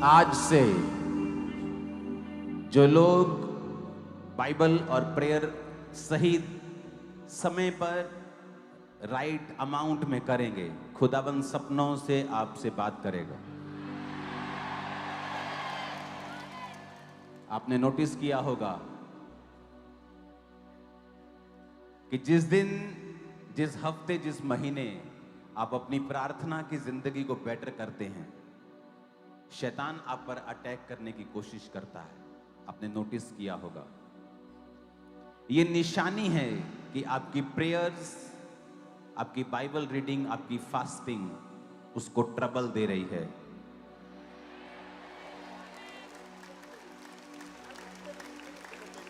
आज से जो लोग बाइबल और प्रेयर सही समय पर राइट अमाउंट में करेंगे, खुदाबंद सपनों से आपसे बात करेगा। आपने नोटिस किया होगा कि जिस दिन, जिस हफ्ते, जिस महीने आप अपनी प्रार्थना की जिंदगी को बेटर करते हैं, शैतान आप पर अटैक करने की कोशिश करता है। आपने नोटिस किया होगा। यह निशानी है कि आपकी प्रेयर्स, आपकी बाइबल रीडिंग, आपकी फास्टिंग उसको ट्रबल दे रही है।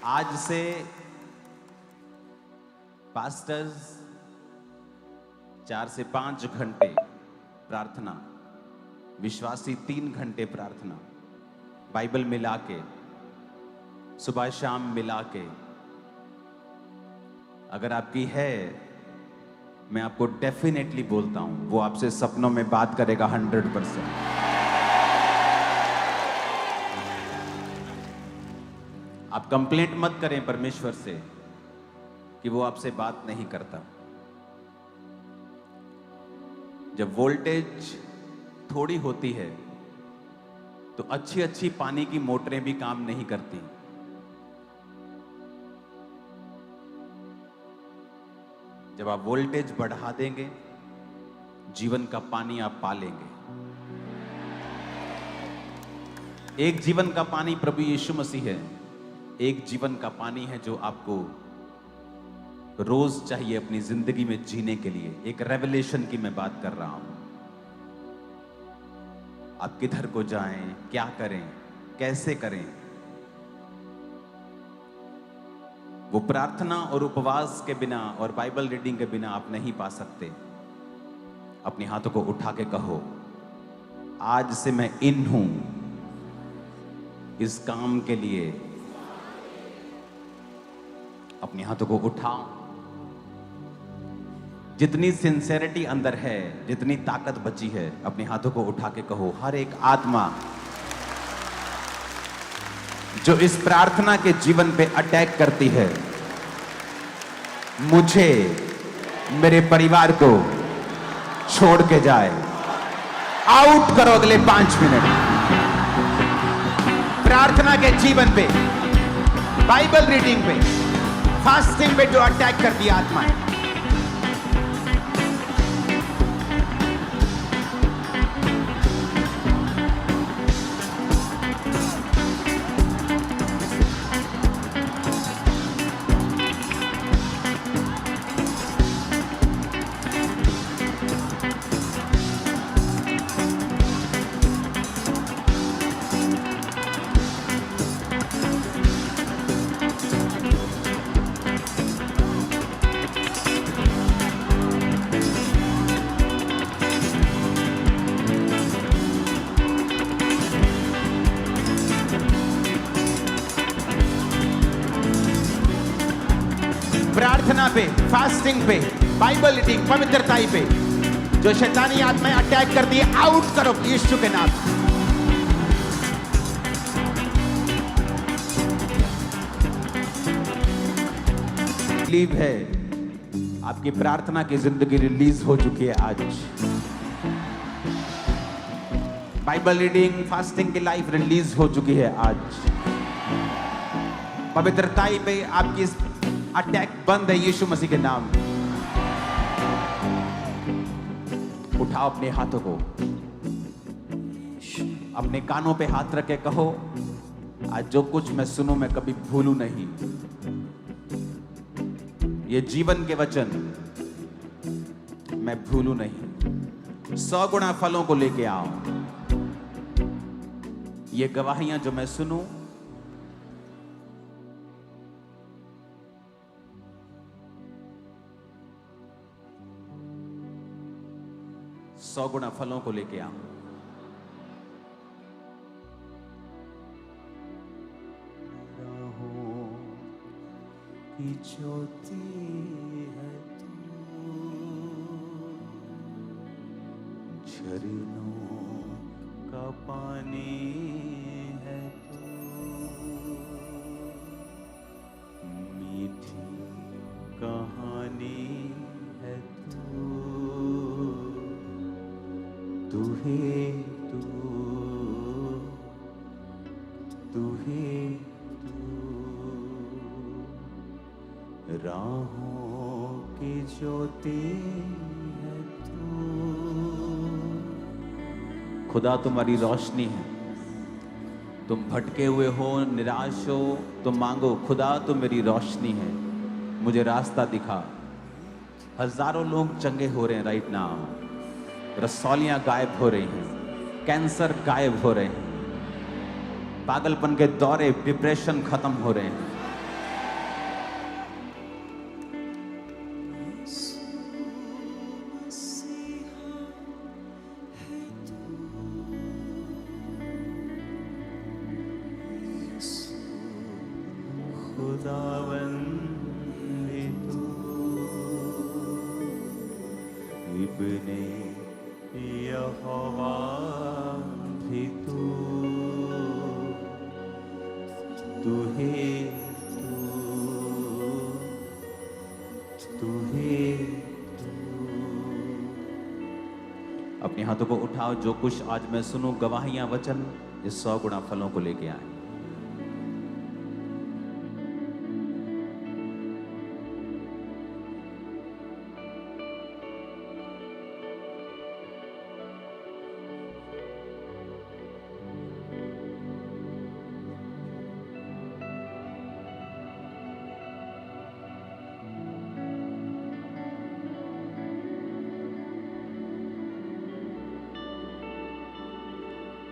आज से पास्टर्स 4 से 5 घंटे प्रार्थना, विश्वासी 3 घंटे प्रार्थना, बाइबल मिला के, सुबह शाम मिला के अगर आपकी है, मैं आपको डेफिनेटली बोलता हूं वो आपसे सपनों में बात करेगा 100%। आप कंप्लेंट मत करें परमेश्वर से कि वो आपसे बात नहीं करता। जब वोल्टेज थोड़ी होती है तो अच्छी अच्छी पानी की मोटरें भी काम नहीं करती। जब आप वोल्टेज बढ़ा देंगे, जीवन का पानी आप पा लेंगे। एक जीवन का पानी प्रभु यीशु मसीह है। एक जीवन का पानी है जो आपको रोज चाहिए अपनी जिंदगी में जीने के लिए। एक रेवलेशन की मैं बात कर रहा हूं। आप किधर को जाएं, क्या करें, कैसे करें, वो प्रार्थना और उपवास के बिना और बाइबल रीडिंग के बिना आप नहीं पा सकते। अपने हाथों को उठा के कहो, आज से मैं इन हूं इस काम के लिए। अपने हाथों को उठाओ। जितनी सिंसेरिटी अंदर है, जितनी ताकत बची है, अपने हाथों को उठा के कहो, हर एक आत्मा जो इस प्रार्थना के जीवन पे अटैक करती है, मुझे, मेरे परिवार को छोड़ के जाए। आउट करो अगले 5 मिनट। प्रार्थना के जीवन पे, बाइबल रीडिंग पे, फास्टिंग पे जो अटैक करती है आत्माएं, प्रार्थना पे, फास्टिंग पे, बाइबल रीडिंग, पवित्रताई पे जो शैतानी आत्माएं अटैक करती है, आउट करो यीशु के नाम। बिलीव है आपकी प्रार्थना की जिंदगी रिलीज हो चुकी है आज। बाइबल रीडिंग, फास्टिंग की लाइफ रिलीज हो चुकी है आज। पवित्रताई पे आपकी अटैक बंद है यीशु मसीह के नाम। उठाओ अपने हाथों को, अपने कानों पे हाथ रख के कहो, आज जो कुछ मैं सुनूं मैं कभी भूलूं नहीं। ये जीवन के वचन मैं भूलूं नहीं। 100 गुना फलों को लेके आओ। ये गवाहियां जो मैं सुनूं, सौ गुना फलों को लेके आओ। की ज्योति है तू, झरनों का पानी है तू, मीठी कहानी है तू, तू ही तू, तू ही तू, राहों की ज्योति है तू। खुदा तुम्हारी रोशनी है। तुम भटके हुए हो, निराश हो, तो मांगो, खुदा तुम मेरी रोशनी है, मुझे रास्ता दिखा। हजारों लोग चंगे हो रहे हैं राइट नाउ, रसौलियां गायब हो रही हैं, कैंसर गायब हो रहे हैं, पागलपन के दौरे, डिप्रेशन खत्म हो रहे हैं। खुदावन भी तू, इब्ने यहोवा भी तू, तू ही तू, तू ही तू। अपने हाथों को उठाओ, जो कुछ आज मैं सुनूं, गवाहियां, वचन, इस 100 गुना फलों को लेके आए।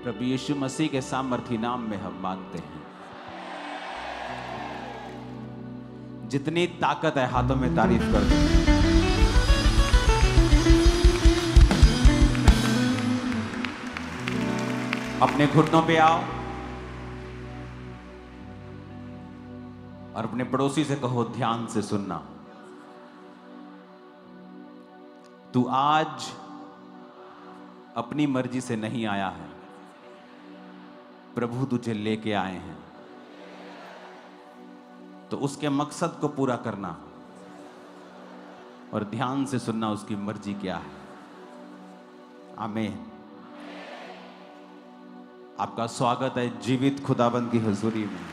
प्रभु यीशु मसीह के सामर्थी नाम में हम मांगते हैं। जितनी ताकत है हाथों में तारीफ कर दो। अपने घुटनों पे आओ और अपने पड़ोसी से कहो, ध्यान से सुनना। तू आज अपनी मर्जी से नहीं आया है, प्रभु तुझे लेके आए हैं, तो उसके मकसद को पूरा करना और ध्यान से सुनना उसकी मर्जी क्या है। आमीन। आपका स्वागत है जीवित खुदाबंद की हुजूरी में।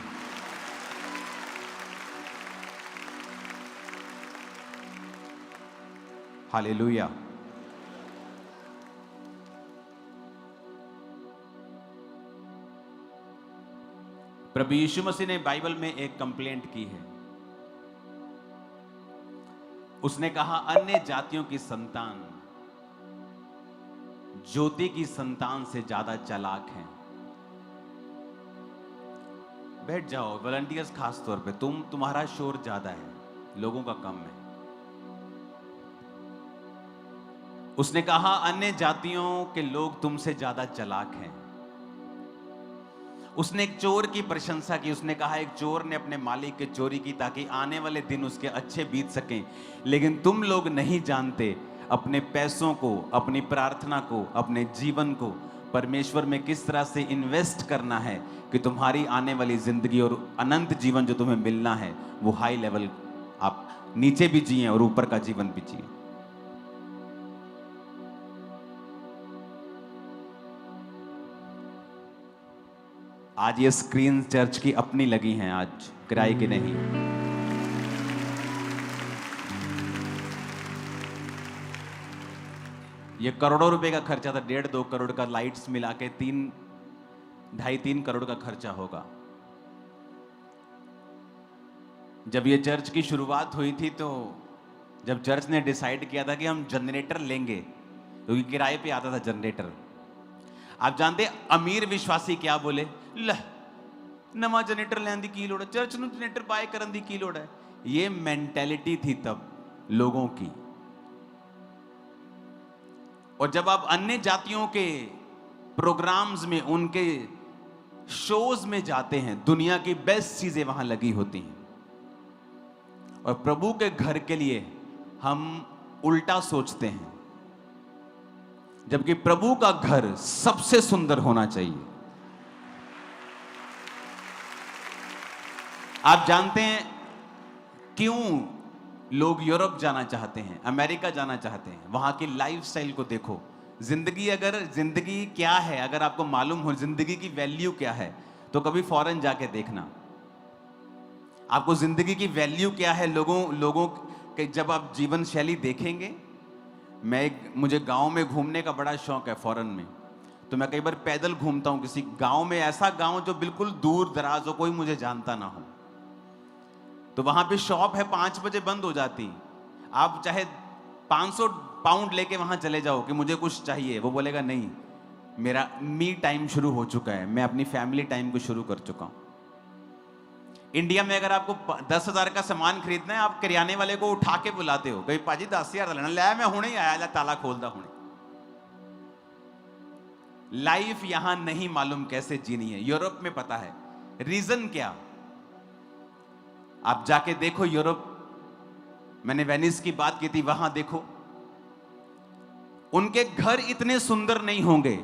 हालेलुया। प्रभु यीशु मसीह ने बाइबल में एक कंप्लेंट की है। उसने कहा, अन्य जातियों की संतान ज्योति की संतान से ज्यादा चालाक हैं। बैठ जाओ वॉलंटियर्स, खास तौर पे तुम्हारा शोर ज्यादा है, लोगों का कम है। उसने कहा, अन्य जातियों के लोग तुमसे ज्यादा चालाक हैं। उसने एक चोर की प्रशंसा की। उसने कहा, एक चोर ने अपने मालिक के चोरी की ताकि आने वाले दिन उसके अच्छे बीत सकें, लेकिन तुम लोग नहीं जानते अपने पैसों को, अपनी प्रार्थना को, अपने जीवन को परमेश्वर में किस तरह से इन्वेस्ट करना है कि तुम्हारी आने वाली जिंदगी और अनंत जीवन जो तुम्हें मिलना है वो हाई लेवल, आप नीचे भी जिए और ऊपर का जीवन भी जिए। आज ये स्क्रीन चर्च की अपनी लगी हैं, आज किराए की नहीं। ये करोड़ों रुपए का खर्चा था, 1.5-2 करोड़ का, लाइट्स मिला के 2.5-3 करोड़ का खर्चा होगा। जब ये चर्च की शुरुआत हुई थी, तो जब चर्च ने डिसाइड किया था कि हम जनरेटर लेंगे, क्योंकि किराए पे आता था जनरेटर। आप जानते अमीर विश्वासी क्या बोले, ल नवा जनरेटर लेने दी की लोड़ है, चर्च ਨੂੰ जनरेटर बाय करने दी की लोड़ है। ये मेंटेलिटी थी तब लोगों की। और जब आप अन्य जातियों के प्रोग्राम्स में, उनके शोज में जाते हैं, दुनिया की बेस्ट चीजें वहां लगी होती हैं, और प्रभु के घर के लिए हम उल्टा सोचते हैं। जबकि प्रभु का घर सबसे सुंदर होना चाहिए। आप जानते हैं क्यों लोग यूरोप जाना चाहते हैं, अमेरिका जाना चाहते हैं? वहां की लाइफस्टाइल को देखो। जिंदगी क्या है, अगर आपको मालूम हो जिंदगी की वैल्यू क्या है, तो कभी फॉरेन जाके देखना। आपको जिंदगी की वैल्यू क्या है, लोगों के जब आप जीवन शैली देखेंगे। मुझे गांव में घूमने का बड़ा शौक है फॉरेन में, तो मैं कई बार पैदल घूमता हूं किसी गांव में, ऐसा गांव जो बिल्कुल दूर दराज हो, कोई मुझे जानता ना हो। तो वहां पे शॉप है 5 बजे बंद हो जाती। आप चाहे 500 पाउंड लेके वहां चले जाओ कि मुझे कुछ चाहिए, वो बोलेगा नहीं, मेरा मी टाइम शुरू हो चुका है, मैं अपनी फैमिली टाइम को शुरू कर चुका हूं। इंडिया में अगर आपको 10,000 का सामान खरीदना है, आप किराने वाले को उठा के बुलाते हो, कहीं पाजी 10,000 लेना, ले मैं हुणे ही आया, ला ताला खोलदा हुणे। लाइफ यहां नहीं मालूम कैसे जीनी है, यूरोप में पता है। रीजन क्या? आप जाके देखो यूरोप, मैंने वेनिस की बात की थी, वहां देखो उनके घर इतने सुंदर नहीं होंगे।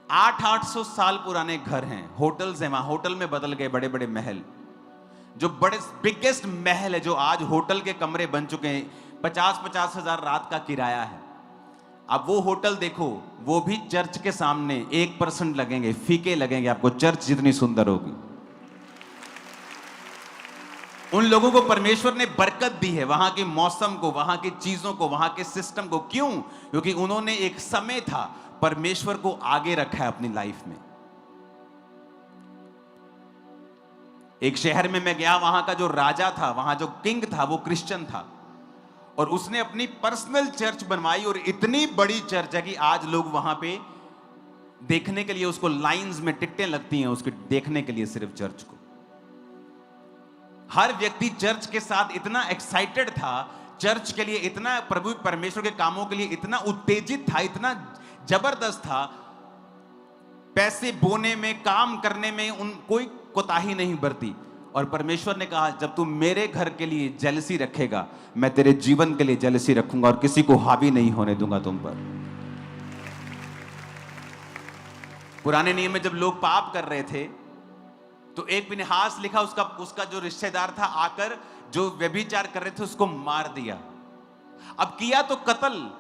800 साल पुराने घर हैं, होटल्स हैं वहां, होटल में बदल गए बड़े बड़े महल। जो बड़े बिगेस्ट महल है, जो आज होटल के कमरे बन चुके हैं, 50-50 हजार रात का किराया है। अब वो होटल देखो, वो भी चर्च के सामने 1% लगेंगे, फीके लगेंगे आपको, चर्च जितनी सुंदर होगी। उन लोगों को परमेश्वर ने बरकत दी है, वहां के मौसम को, वहां की चीजों को, वहां के सिस्टम को। क्यों? क्योंकि उन्होंने एक समय था परमेश्वर को आगे रखा है अपनी लाइफ में। एक शहर में मैं गया, वहां का जो राजा था, वहां जो किंग था, वो क्रिश्चियन था, और उसने अपनी पर्सनल चर्च बनवाई, और इतनी बड़ी चर्च है कि आज लोग वहां पे देखने के लिए, उसको लाइंस में टिकटें लगती हैं उसके देखने के लिए, सिर्फ चर्च को। हर व्यक्ति चर्च के साथ इतना एक्साइटेड था, चर्च के लिए इतना, प्रभु परमेश्वर के कामों के लिए इतना उत्तेजित था, इतना जबरदस्त था। पैसे बोने में, काम करने में उन कोई कोताही नहीं बरती। और परमेश्वर ने कहा, जब तू मेरे घर के लिए जेलसी रखेगा, मैं तेरे जीवन के लिए जेलसी रखूंगा, और किसी को हावी नहीं होने दूंगा तुम पर। पुराने नियम में जब लोग पाप कर रहे थे, तो एक फिनहास लिखा, उसका जो रिश्तेदार था, आकर जो व्यभिचार कर रहे थे उसको मार दिया। अब किया तो कत्ल,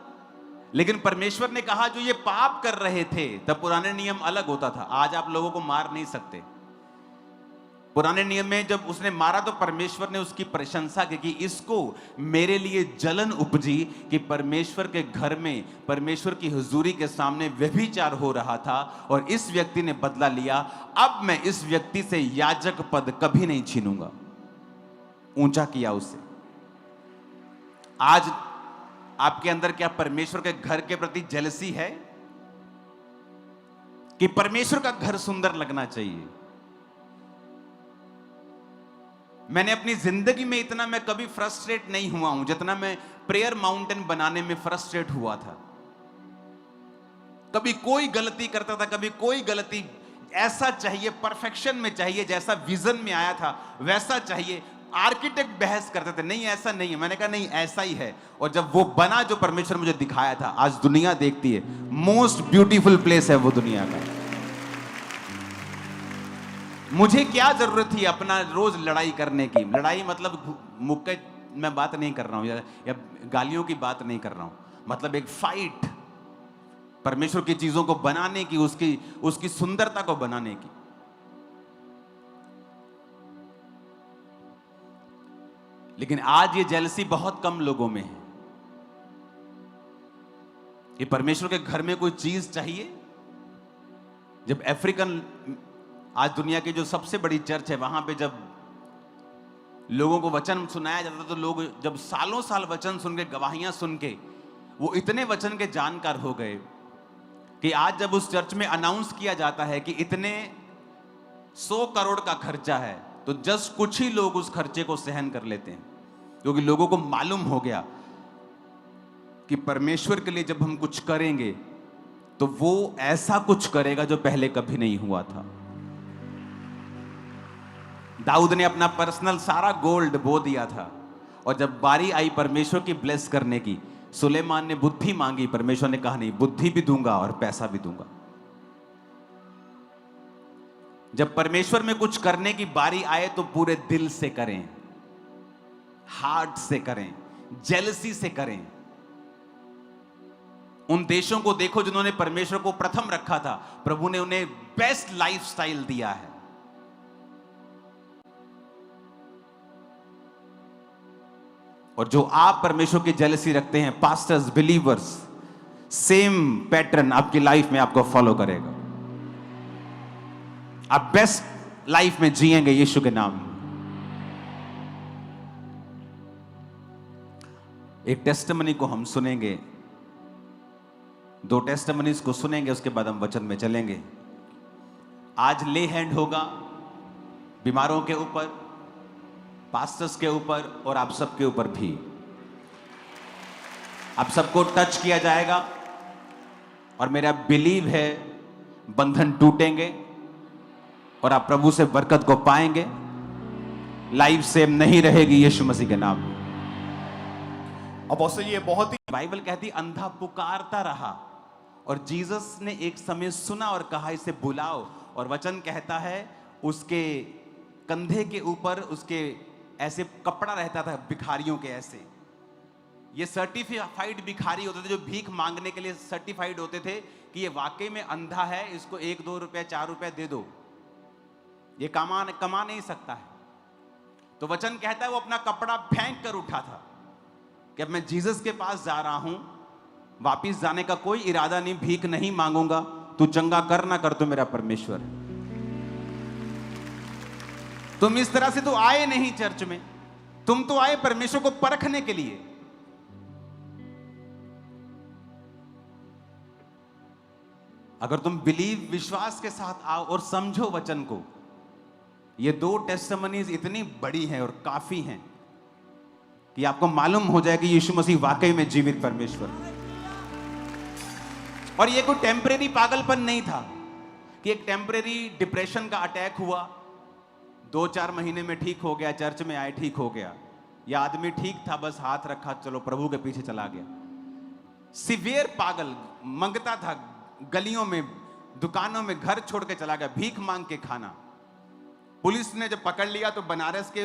लेकिन परमेश्वर ने कहा जो ये पाप कर रहे थे, तब पुराने नियम अलग होता था। आज आप लोगों को मार नहीं सकते। पुराने नियम में जब उसने मारा तो परमेश्वर ने उसकी प्रशंसा की कि इसको मेरे लिए जलन उपजी कि परमेश्वर के घर में, परमेश्वर की हुजूरी के सामने व्यभिचार हो रहा था, और इस व्यक्ति ने बदला लिया। अब मैं इस व्यक्ति से याजक पद कभी नहीं छीनूंगा। ऊंचा किया उसे। आज आपके अंदर क्या परमेश्वर के घर के प्रति जेलसी है कि परमेश्वर का घर सुंदर लगना चाहिए? मैंने अपनी जिंदगी में इतना मैं कभी फ्रस्ट्रेट नहीं हुआ हूं जितना मैं प्रेयर माउंटेन बनाने में फ्रस्ट्रेट हुआ था। कभी कोई गलती करता था, कभी कोई गलती, ऐसा चाहिए, परफेक्शन में चाहिए, जैसा विजन में आया था वैसा चाहिए। आर्किटेक्ट बहस करते थे, नहीं ऐसा नहीं है। मैंने कहा नहीं ऐसा ही है, और जब वो बना जो परमेश्वर मुझे दिखाया था, आज दुनिया देखती है, मोस्ट ब्यूटीफुल प्लेस है वो दुनिया का। मुझे क्या जरूरत थी अपना रोज लड़ाई करने की? लड़ाई मतलब मुक्के मैं बात नहीं कर रहा हूं, या गालियों की बात नहीं कर रहा हूं, मतलब एक फाइट परमेश्वर की चीजों को बनाने की, उसकी सुंदरता को बनाने की। लेकिन आज ये जेलसी बहुत कम लोगों में है। ये परमेश्वर के घर में कोई चीज चाहिए। जब अफ्रीकन, आज दुनिया की जो सबसे बड़ी चर्च है, वहां पे जब लोगों को वचन सुनाया जाता, तो लोग जब सालों साल वचन सुन के, गवाहियां सुन के, वो इतने वचन के जानकार हो गए कि आज जब उस चर्च में अनाउंस किया जाता है कि इतने 100 करोड़ का खर्चा है, तो जस्ट कुछ ही लोग उस खर्चे को सहन कर लेते हैं, क्योंकि लोगों को मालूम हो गया कि परमेश्वर के लिए जब हम कुछ करेंगे तो वो ऐसा कुछ करेगा जो पहले कभी नहीं हुआ था। दाऊद ने अपना पर्सनल सारा गोल्ड बो दिया था, और जब बारी आई परमेश्वर की ब्लेस करने की, सुलेमान ने बुद्धि मांगी, परमेश्वर ने कहा नहीं, बुद्धि भी दूंगा और पैसा भी दूंगा। जब परमेश्वर में कुछ करने की बारी आए तो पूरे दिल से करें, हार्ट से करें, जेलसी से करें। उन देशों को देखो जिन्होंने परमेश्वर को प्रथम रखा था, प्रभु ने उन्हें बेस्ट लाइफस्टाइल दिया है। और जो आप परमेश्वर की जेलसी रखते हैं, पास्टर्स, बिलीवर्स, सेम पैटर्न आपकी लाइफ में आपको फॉलो करेगा। आप बेस्ट लाइफ में जिएंगे यीशु के नाम में। एक टेस्टिमनी को हम सुनेंगे, 2 टेस्टिमनीज को सुनेंगे, उसके बाद हम वचन में चलेंगे। आज ले हैंड होगा बीमारों के ऊपर, पास्टर्स के ऊपर और आप सबके ऊपर भी। आप सबको टच किया जाएगा और मेरा बिलीव है बंधन टूटेंगे और आप प्रभु से बरकत को पाएंगे। लाइफ सेम नहीं रहेगी यीशु मसीह के नाम में। अपोस्टल ये बहुत ही, बाइबल कहती अंधा पुकारता रहा और जीसस ने एक समय सुना और कहा इसे बुलाओ। और वचन कहता है उसके कंधे के ऊपर उसके ऐसे कपड़ा रहता था, भिखारियों के ऐसे। ये सर्टिफाइड भिखारी होते थे जो भीख मांगने के लिए सर्टिफाइड होते थे कि ये वाकई में अंधा है, इसको 1-2 रुपए 4 रुपए दे दो, ये कमा नहीं सकता है। तो वचन कहता है वो अपना कपड़ा फेंक कर उठा था कि अब मैं जीसस के पास जा रहा हूं, वापिस जाने का कोई इरादा नहीं, भीख नहीं मांगूंगा, तू चंगा कर ना कर तो मेरा परमेश्वर है। तुम इस तरह से तो आए नहीं चर्च में, तुम तो आए परमेश्वर को परखने के लिए। अगर तुम बिलीव, विश्वास के साथ आओ और समझो वचन को। ये 2 टेस्टिमनीज इतनी बड़ी हैं और काफी हैं कि आपको मालूम हो जाए कि यीशु मसीह वाकई में जीवित परमेश्वर। और ये कोई टेम्परेरी पागलपन नहीं था कि एक टेम्परेरी डिप्रेशन का अटैक हुआ, 2-4 महीने में ठीक हो गया, चर्च में आए ठीक हो गया। यह आदमी ठीक था, बस हाथ रखा, चलो प्रभु के पीछे चला गया। सिवियर पागल, मंगता था, गलियों में, दुकानों में घर छोड़ के चला गया, भीख मांग के खाना। पुलिस ने जब पकड़ लिया तो बनारस के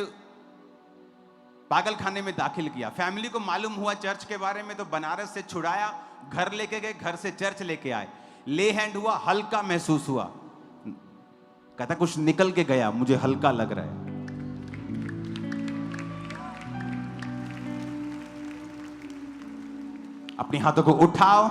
पागल खाने में दाखिल किया। फैमिली को मालूम हुआ चर्च के बारे में तो बनारस से छुड़ाया, घर लेके गए, घर से चर्च लेके आए। ले हैंड हुआ, हल्का महसूस हुआ, कहता कुछ निकल के गया, मुझे हल्का लग रहा है। अपनी हाथों को उठाओ,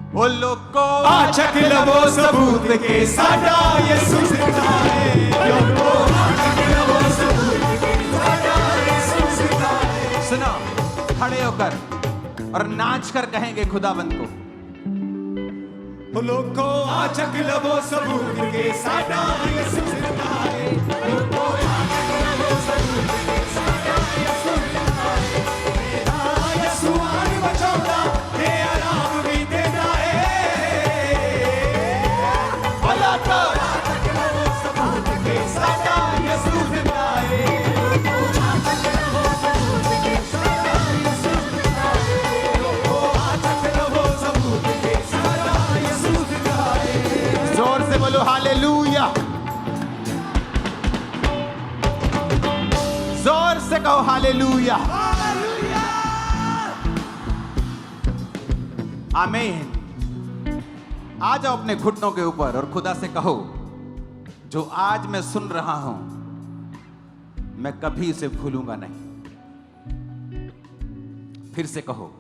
ओ लोगो आचक लवो सबूत के साडा यीशु जिंदा है। लोगो आचक लवो सबूत के साडा यीशु जिंदा है। सुनो, खड़े होकर और नाच कर कहेंगे खुदावंद को, ओ लोगो आचक लवो सबूत के साडा यीशु जिंदा है। लोगो आचक लवो सबूत के साडा यीशु जिंदा है। मेरा यीशु आन बचाउंदा, ते आराम भी देना है। भला तो आचक लवो सबूत के साडा यीशु जिंदा है। लोगो आचक लवो सबूत के साडा यीशु जिंदा है। लोगो आचक लवो सबूत के साडा यीशु जिंदा है। जोर से बोलो हालेलुया, जोर से कहो हालेलुया, आमीन। आ जाओ अपने घुटनों के ऊपर और खुदा से कहो, जो आज मैं सुन रहा हूं मैं कभी इसे भूलूंगा नहीं। फिर से कहो,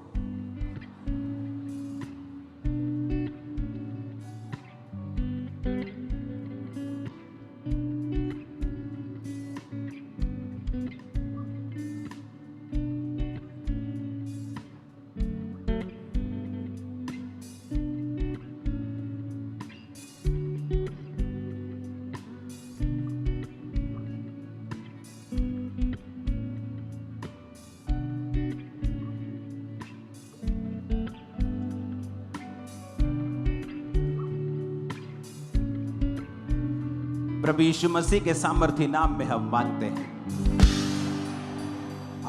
प्रभु यीशु मसीह के सामर्थी नाम में हम मांगते हैं,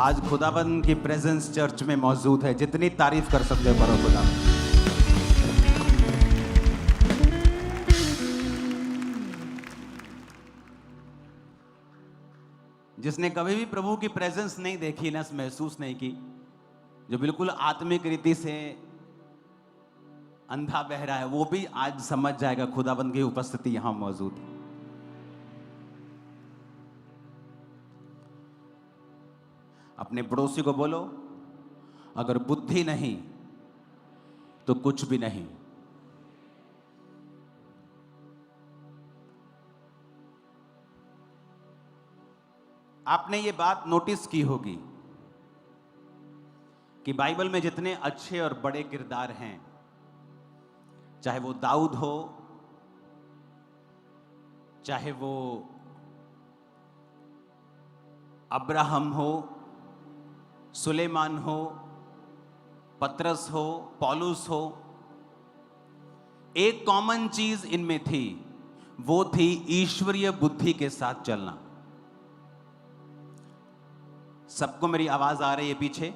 आज खुदाबंद की प्रेजेंस चर्च में मौजूद है। जितनी तारीफ कर सकते हो करो खुदा। जिसने कभी भी प्रभु की प्रेजेंस नहीं देखी ना, महसूस नहीं की, जो बिल्कुल आत्मिक रीति से अंधा बहरा है, वो भी आज समझ जाएगा खुदाबंद की उपस्थिति यहां मौजूद है। अपने पड़ोसी को बोलो, अगर बुद्धि नहीं तो कुछ भी नहीं। आपने ये बात नोटिस की होगी कि बाइबल में जितने अच्छे और बड़े किरदार हैं, चाहे वो दाऊद हो, चाहे वो अब्राहम हो, सुलेमान हो, पतरस हो, पौलुस हो, एक कॉमन चीज इनमें थी, वो थी ईश्वरीय बुद्धि के साथ चलना। सबको मेरी आवाज आ रही है पीछे?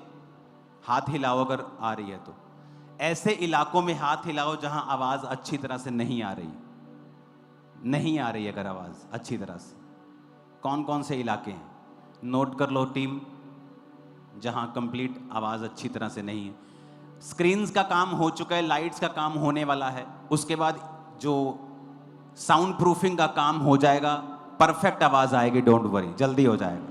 हाथ हिलाओ अगर आ रही है तो। ऐसे इलाकों में हाथ हिलाओ जहां आवाज अच्छी तरह से नहीं आ रही। नहीं आ रही अगर आवाज अच्छी तरह से। कौन कौन से इलाके हैं? नोट कर लो टीम, जहां कंप्लीट आवाज अच्छी तरह से नहीं है। स्क्रीन्स का काम हो चुका है, लाइट्स का काम होने वाला है, उसके बाद जो साउंड प्रूफिंग का काम हो जाएगा, परफेक्ट आवाज आएगी, डोंट वरी, जल्दी हो जाएगा।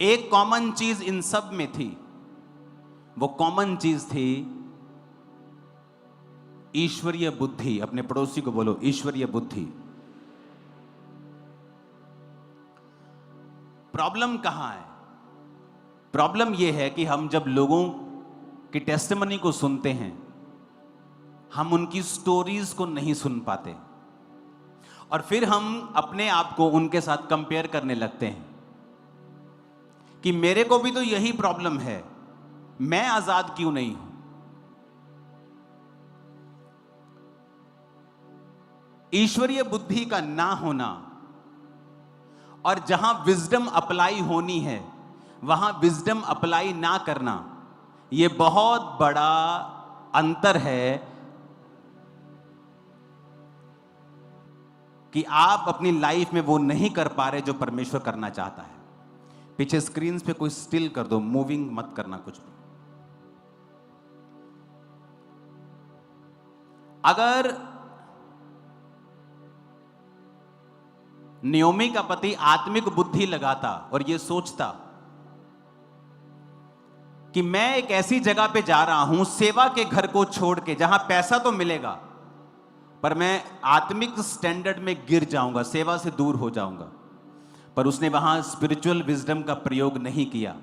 एक कॉमन चीज इन सब में थी, वो कॉमन चीज थी ईश्वरीय बुद्धि। अपने पड़ोसी को बोलो, ईश्वरीय बुद्धि। प्रॉब्लम कहां है? प्रॉब्लम यह है कि हम जब लोगों की टेस्टिमनी को सुनते हैं, हम उनकी स्टोरीज को नहीं सुन पाते और फिर हम अपने आप को उनके साथ कंपेयर करने लगते हैं कि मेरे को भी तो यही प्रॉब्लम है, मैं आजाद क्यों नहीं हूं। ईश्वरीय बुद्धि का ना होना और जहां विजडम अप्लाई होनी है वहां विजडम अप्लाई ना करना, यह बहुत बड़ा अंतर है कि आप अपनी लाइफ में वो नहीं कर पा रहे जो परमेश्वर करना चाहता है। पीछे स्क्रीन पे कोई स्टिल कर दो, मूविंग मत करना कुछ भी। अगर नियोमी का पति आत्मिक बुद्धि लगाता और यह सोचता कि मैं एक ऐसी जगह पे जा रहा हूं, सेवा के घर को छोड़ के, जहां पैसा तो मिलेगा पर मैं आत्मिक स्टैंडर्ड में गिर जाऊंगा, सेवा से दूर हो जाऊंगा, पर उसने वहां स्पिरिचुअल विजडम का प्रयोग नहीं किया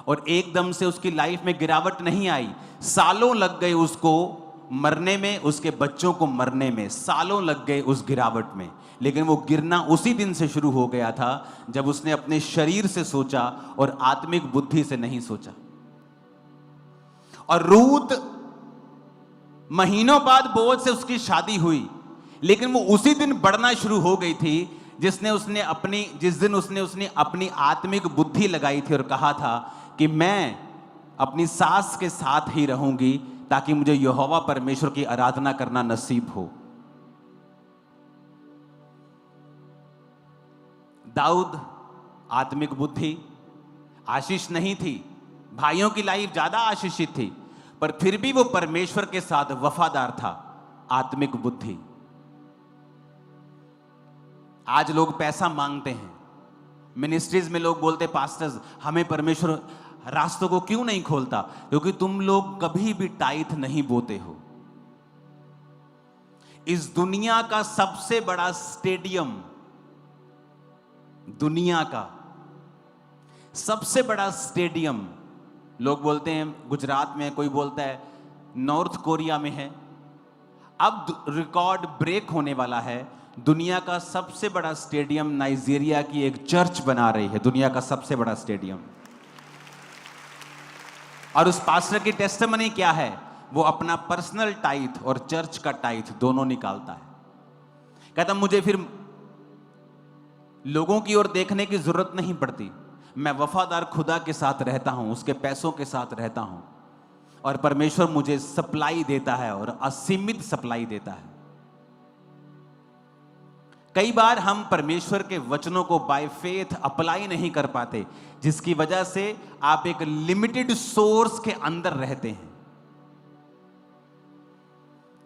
और एकदम से उसकी लाइफ में गिरावट नहीं आई। सालों लग गए उसको मरने में, उसके बच्चों को मरने में सालों लग गए उस गिरावट में, लेकिन वो गिरना उसी दिन से शुरू हो गया था जब उसने अपने शरीर से सोचा और आत्मिक बुद्धि से नहीं सोचा। और रूत महीनों बाद बोअज से उसकी शादी हुई, लेकिन वो उसी दिन बढ़ना शुरू हो गई थी जिस दिन उसने अपनी आत्मिक बुद्धि लगाई थी और कहा था कि मैं अपनी सास के साथ ही रहूंगी ताकि मुझे यहोवा परमेश्वर की आराधना करना नसीब हो। दाऊद आत्मिक बुद्धि, आशीष नहीं थी, भाइयों की लाइफ ज्यादा आशीषित थी, पर फिर भी वो परमेश्वर के साथ वफादार था। आत्मिक बुद्धि। आज लोग पैसा मांगते हैं, मिनिस्ट्रीज में लोग बोलते, पास्टर्स हमें परमेश्वर रास्तों को क्यों नहीं खोलता? क्योंकि तुम लोग कभी भी टाइथ नहीं बोते हो। इस दुनिया का सबसे बड़ा स्टेडियम, दुनिया का सबसे बड़ा स्टेडियम, लोग बोलते हैं गुजरात में, कोई बोलता है नॉर्थ कोरिया में है। अब रिकॉर्ड ब्रेक होने वाला है। दुनिया का सबसे बड़ा स्टेडियम नाइजीरिया की एक चर्च बना रही है, दुनिया का सबसे बड़ा स्टेडियम। और उस पास्टर की टेस्टिमनी क्या है? वो अपना पर्सनल टाइथ और चर्च का टाइथ दोनों निकालता है। कहता मुझे फिर लोगों की ओर देखने की जरूरत नहीं पड़ती। मैं वफादार खुदा के साथ रहता हूं, उसके पैसों के साथ रहता हूं, और परमेश्वर मुझे सप्लाई देता है और असीमित सप्लाई देता है। कई बार हम परमेश्वर के वचनों को बाय फेथ अप्लाई नहीं कर पाते, जिसकी वजह से आप एक लिमिटेड सोर्स के अंदर रहते हैं।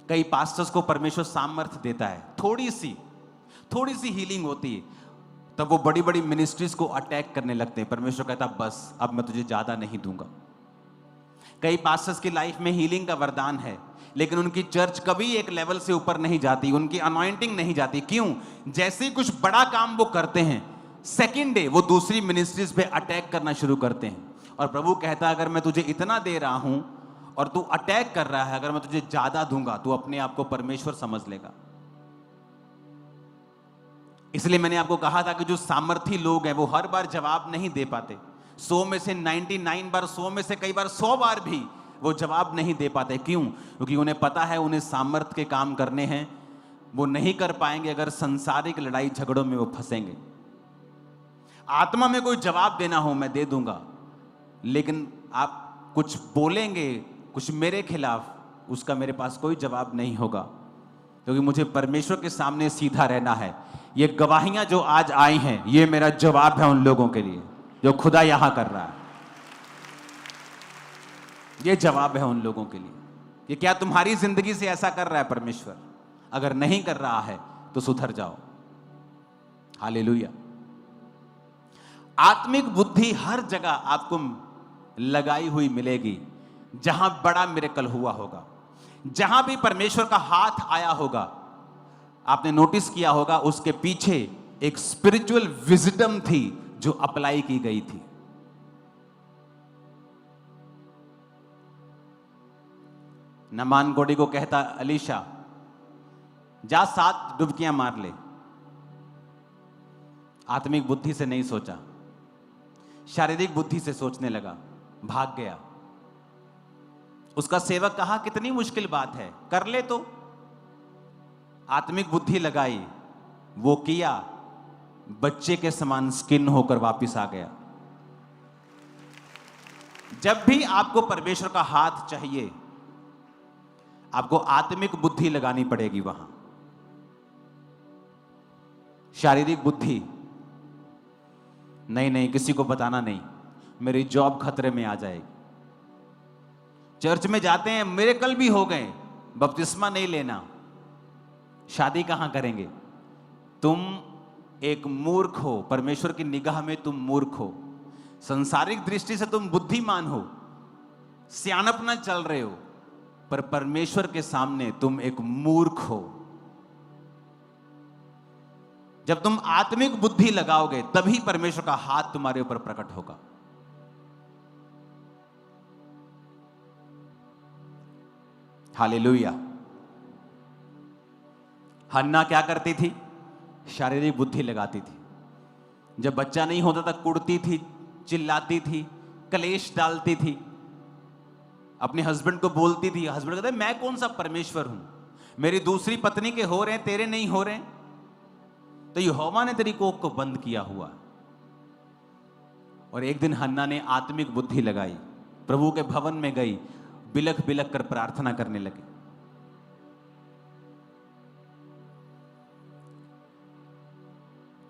कई पास्टर्स को परमेश्वर सामर्थ्य देता है, थोड़ी सी हीलिंग होती है, तब वो बड़ी बड़ी मिनिस्ट्रीज को अटैक करने लगते हैं। परमेश्वर कहता बस अब मैं तुझे ज्यादा नहीं दूंगा। कई पास्टर्स की लाइफ में हीलिंग का वरदान है, लेकिन उनकी चर्च कभी एक लेवल से ऊपर नहीं जाती, उनकी अनॉइंटिंग नहीं जाती। क्यों? जैसे ही कुछ बड़ा काम वो करते हैं, सेकेंड डे वो दूसरी मिनिस्ट्रीज पे अटैक करना शुरू करते हैं। और प्रभु कहता है अगर मैं तुझे इतना दे रहा हूं और तू अटैक कर रहा है, अगर मैं तुझे ज्यादा दूंगा तू अपने आप को परमेश्वर समझ लेगा। इसलिए मैंने आपको कहा था कि जो सामर्थी लोग हैं वो हर बार जवाब नहीं दे पाते। 100 में से 99 बार, 100 में से कई बार 100 बार भी वो जवाब नहीं दे पाते। क्यों? क्योंकि उन्हें पता है उन्हें सामर्थ्य के काम करने हैं, वो नहीं कर पाएंगे अगर संसारिक लड़ाई झगड़ों में वो फंसेंगे। आत्मा में कोई जवाब देना हो मैं दे दूंगा, लेकिन आप कुछ बोलेंगे कुछ मेरे खिलाफ, उसका मेरे पास कोई जवाब नहीं होगा, क्योंकि मुझे परमेश्वर के सामने सीधा रहना है। ये गवाहियां जो आज आई हैं, ये मेरा जवाब है उन लोगों के लिए जो खुदा यहां कर रहा है। ये जवाब है उन लोगों के लिए कि क्या तुम्हारी जिंदगी से ऐसा कर रहा है परमेश्वर? अगर नहीं कर रहा है तो सुधर जाओ। हालेलुया। आत्मिक बुद्धि हर जगह आपको लगाई हुई मिलेगी जहां बड़ा मिरेकल हुआ होगा, जहां भी परमेश्वर का हाथ आया होगा। आपने नोटिस किया होगा उसके पीछे एक स्पिरिचुअल विजडम थी जो अप्लाई की गई थी। नमान गोडी को कहता अलीशा जा 7 डुबकियां मार ले। आत्मिक बुद्धि से नहीं सोचा, शारीरिक बुद्धि से सोचने लगा, भाग गया। उसका सेवक कहा कितनी मुश्किल बात है, कर ले तो। आत्मिक बुद्धि लगाई, वो किया, बच्चे के समान स्किन होकर वापस आ गया। जब भी आपको परमेश्वर का हाथ चाहिए, आपको आत्मिक बुद्धि लगानी पड़ेगी वहां। शारीरिक बुद्धि नहीं, किसी को बताना नहीं, मेरी जॉब खतरे में आ जाएगी। चर्च में जाते हैं, मिरेकल भी हो गए, बपतिस्मा नहीं लेना, शादी कहां करेंगे? तुम एक मूर्ख हो, परमेश्वर की निगाह में तुम मूर्ख हो। संसारिक दृष्टि से तुम बुद्धिमान हो, सियानपना चल रहे हो, पर परमेश्वर के सामने तुम एक मूर्ख हो। जब तुम आत्मिक बुद्धि लगाओगे तभी परमेश्वर का हाथ तुम्हारे ऊपर प्रकट होगा। हालेलुया। हन्ना क्या करती थी? शारीरिक बुद्धि लगाती थी। जब बच्चा नहीं होता था कुड़ती थी, चिल्लाती थी, कलेश डालती थी, अपने हस्बैंड को बोलती थी। हस्बैंड कहता है मैं कौन सा परमेश्वर हूं, मेरी दूसरी पत्नी के हो रहे हैं, तेरे नहीं हो रहे। तो यहोवा ने तेरी कोख को बंद किया हुआ। और एक दिन हन्ना ने आत्मिक बुद्धि लगाई, प्रभु के भवन में गई, बिलख बिलख कर प्रार्थना करने लगी।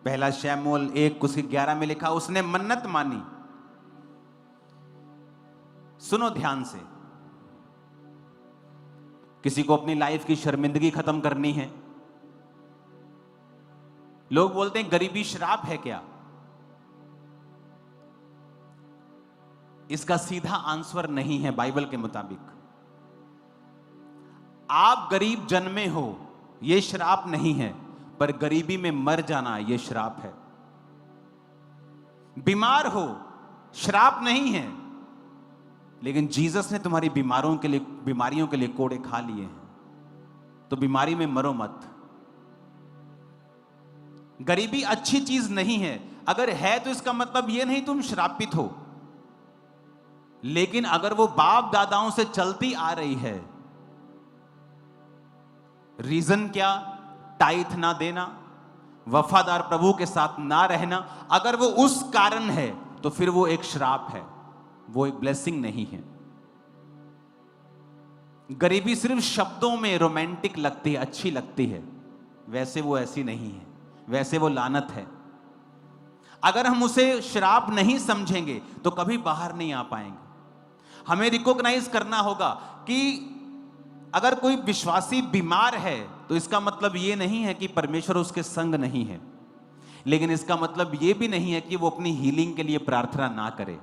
पहला शमूएल 1:11 में लिखा, उसने मन्नत मानी। सुनो ध्यान से, किसी को अपनी लाइफ की शर्मिंदगी खत्म करनी है। लोग बोलते हैं गरीबी श्राप है क्या? इसका सीधा आंसर नहीं है बाइबल के मुताबिक। आप गरीब जन्मे हो यह श्राप नहीं है, पर गरीबी में मर जाना यह श्राप है। बीमार हो श्राप नहीं है, लेकिन जीसस ने तुम्हारी बीमारियों के लिए कोड़े खा लिए हैं, तो बीमारी में मरो मत। गरीबी अच्छी चीज नहीं है, अगर है तो इसका मतलब यह नहीं तुम श्रापित हो। लेकिन अगर वो बाप दादाओं से चलती आ रही है, रीजन क्या? टाइथ ना देना, वफादार प्रभु के साथ ना रहना, अगर वो उस कारण है तो फिर वो एक श्राप है, वो एक ब्लेसिंग नहीं है। गरीबी सिर्फ शब्दों में रोमांटिक लगती है, अच्छी लगती है, वैसे वो ऐसी नहीं है, वैसे वो लानत है। अगर हम उसे श्राप नहीं समझेंगे तो कभी बाहर नहीं आ पाएंगे। हमें रिकॉग्नाइज करना होगा कि अगर कोई विश्वासी बीमार है तो इसका मतलब यह नहीं है कि परमेश्वर उसके संग नहीं है, लेकिन इसका मतलब यह भी नहीं है कि वो अपनी हीलिंग के लिए प्रार्थना ना करे।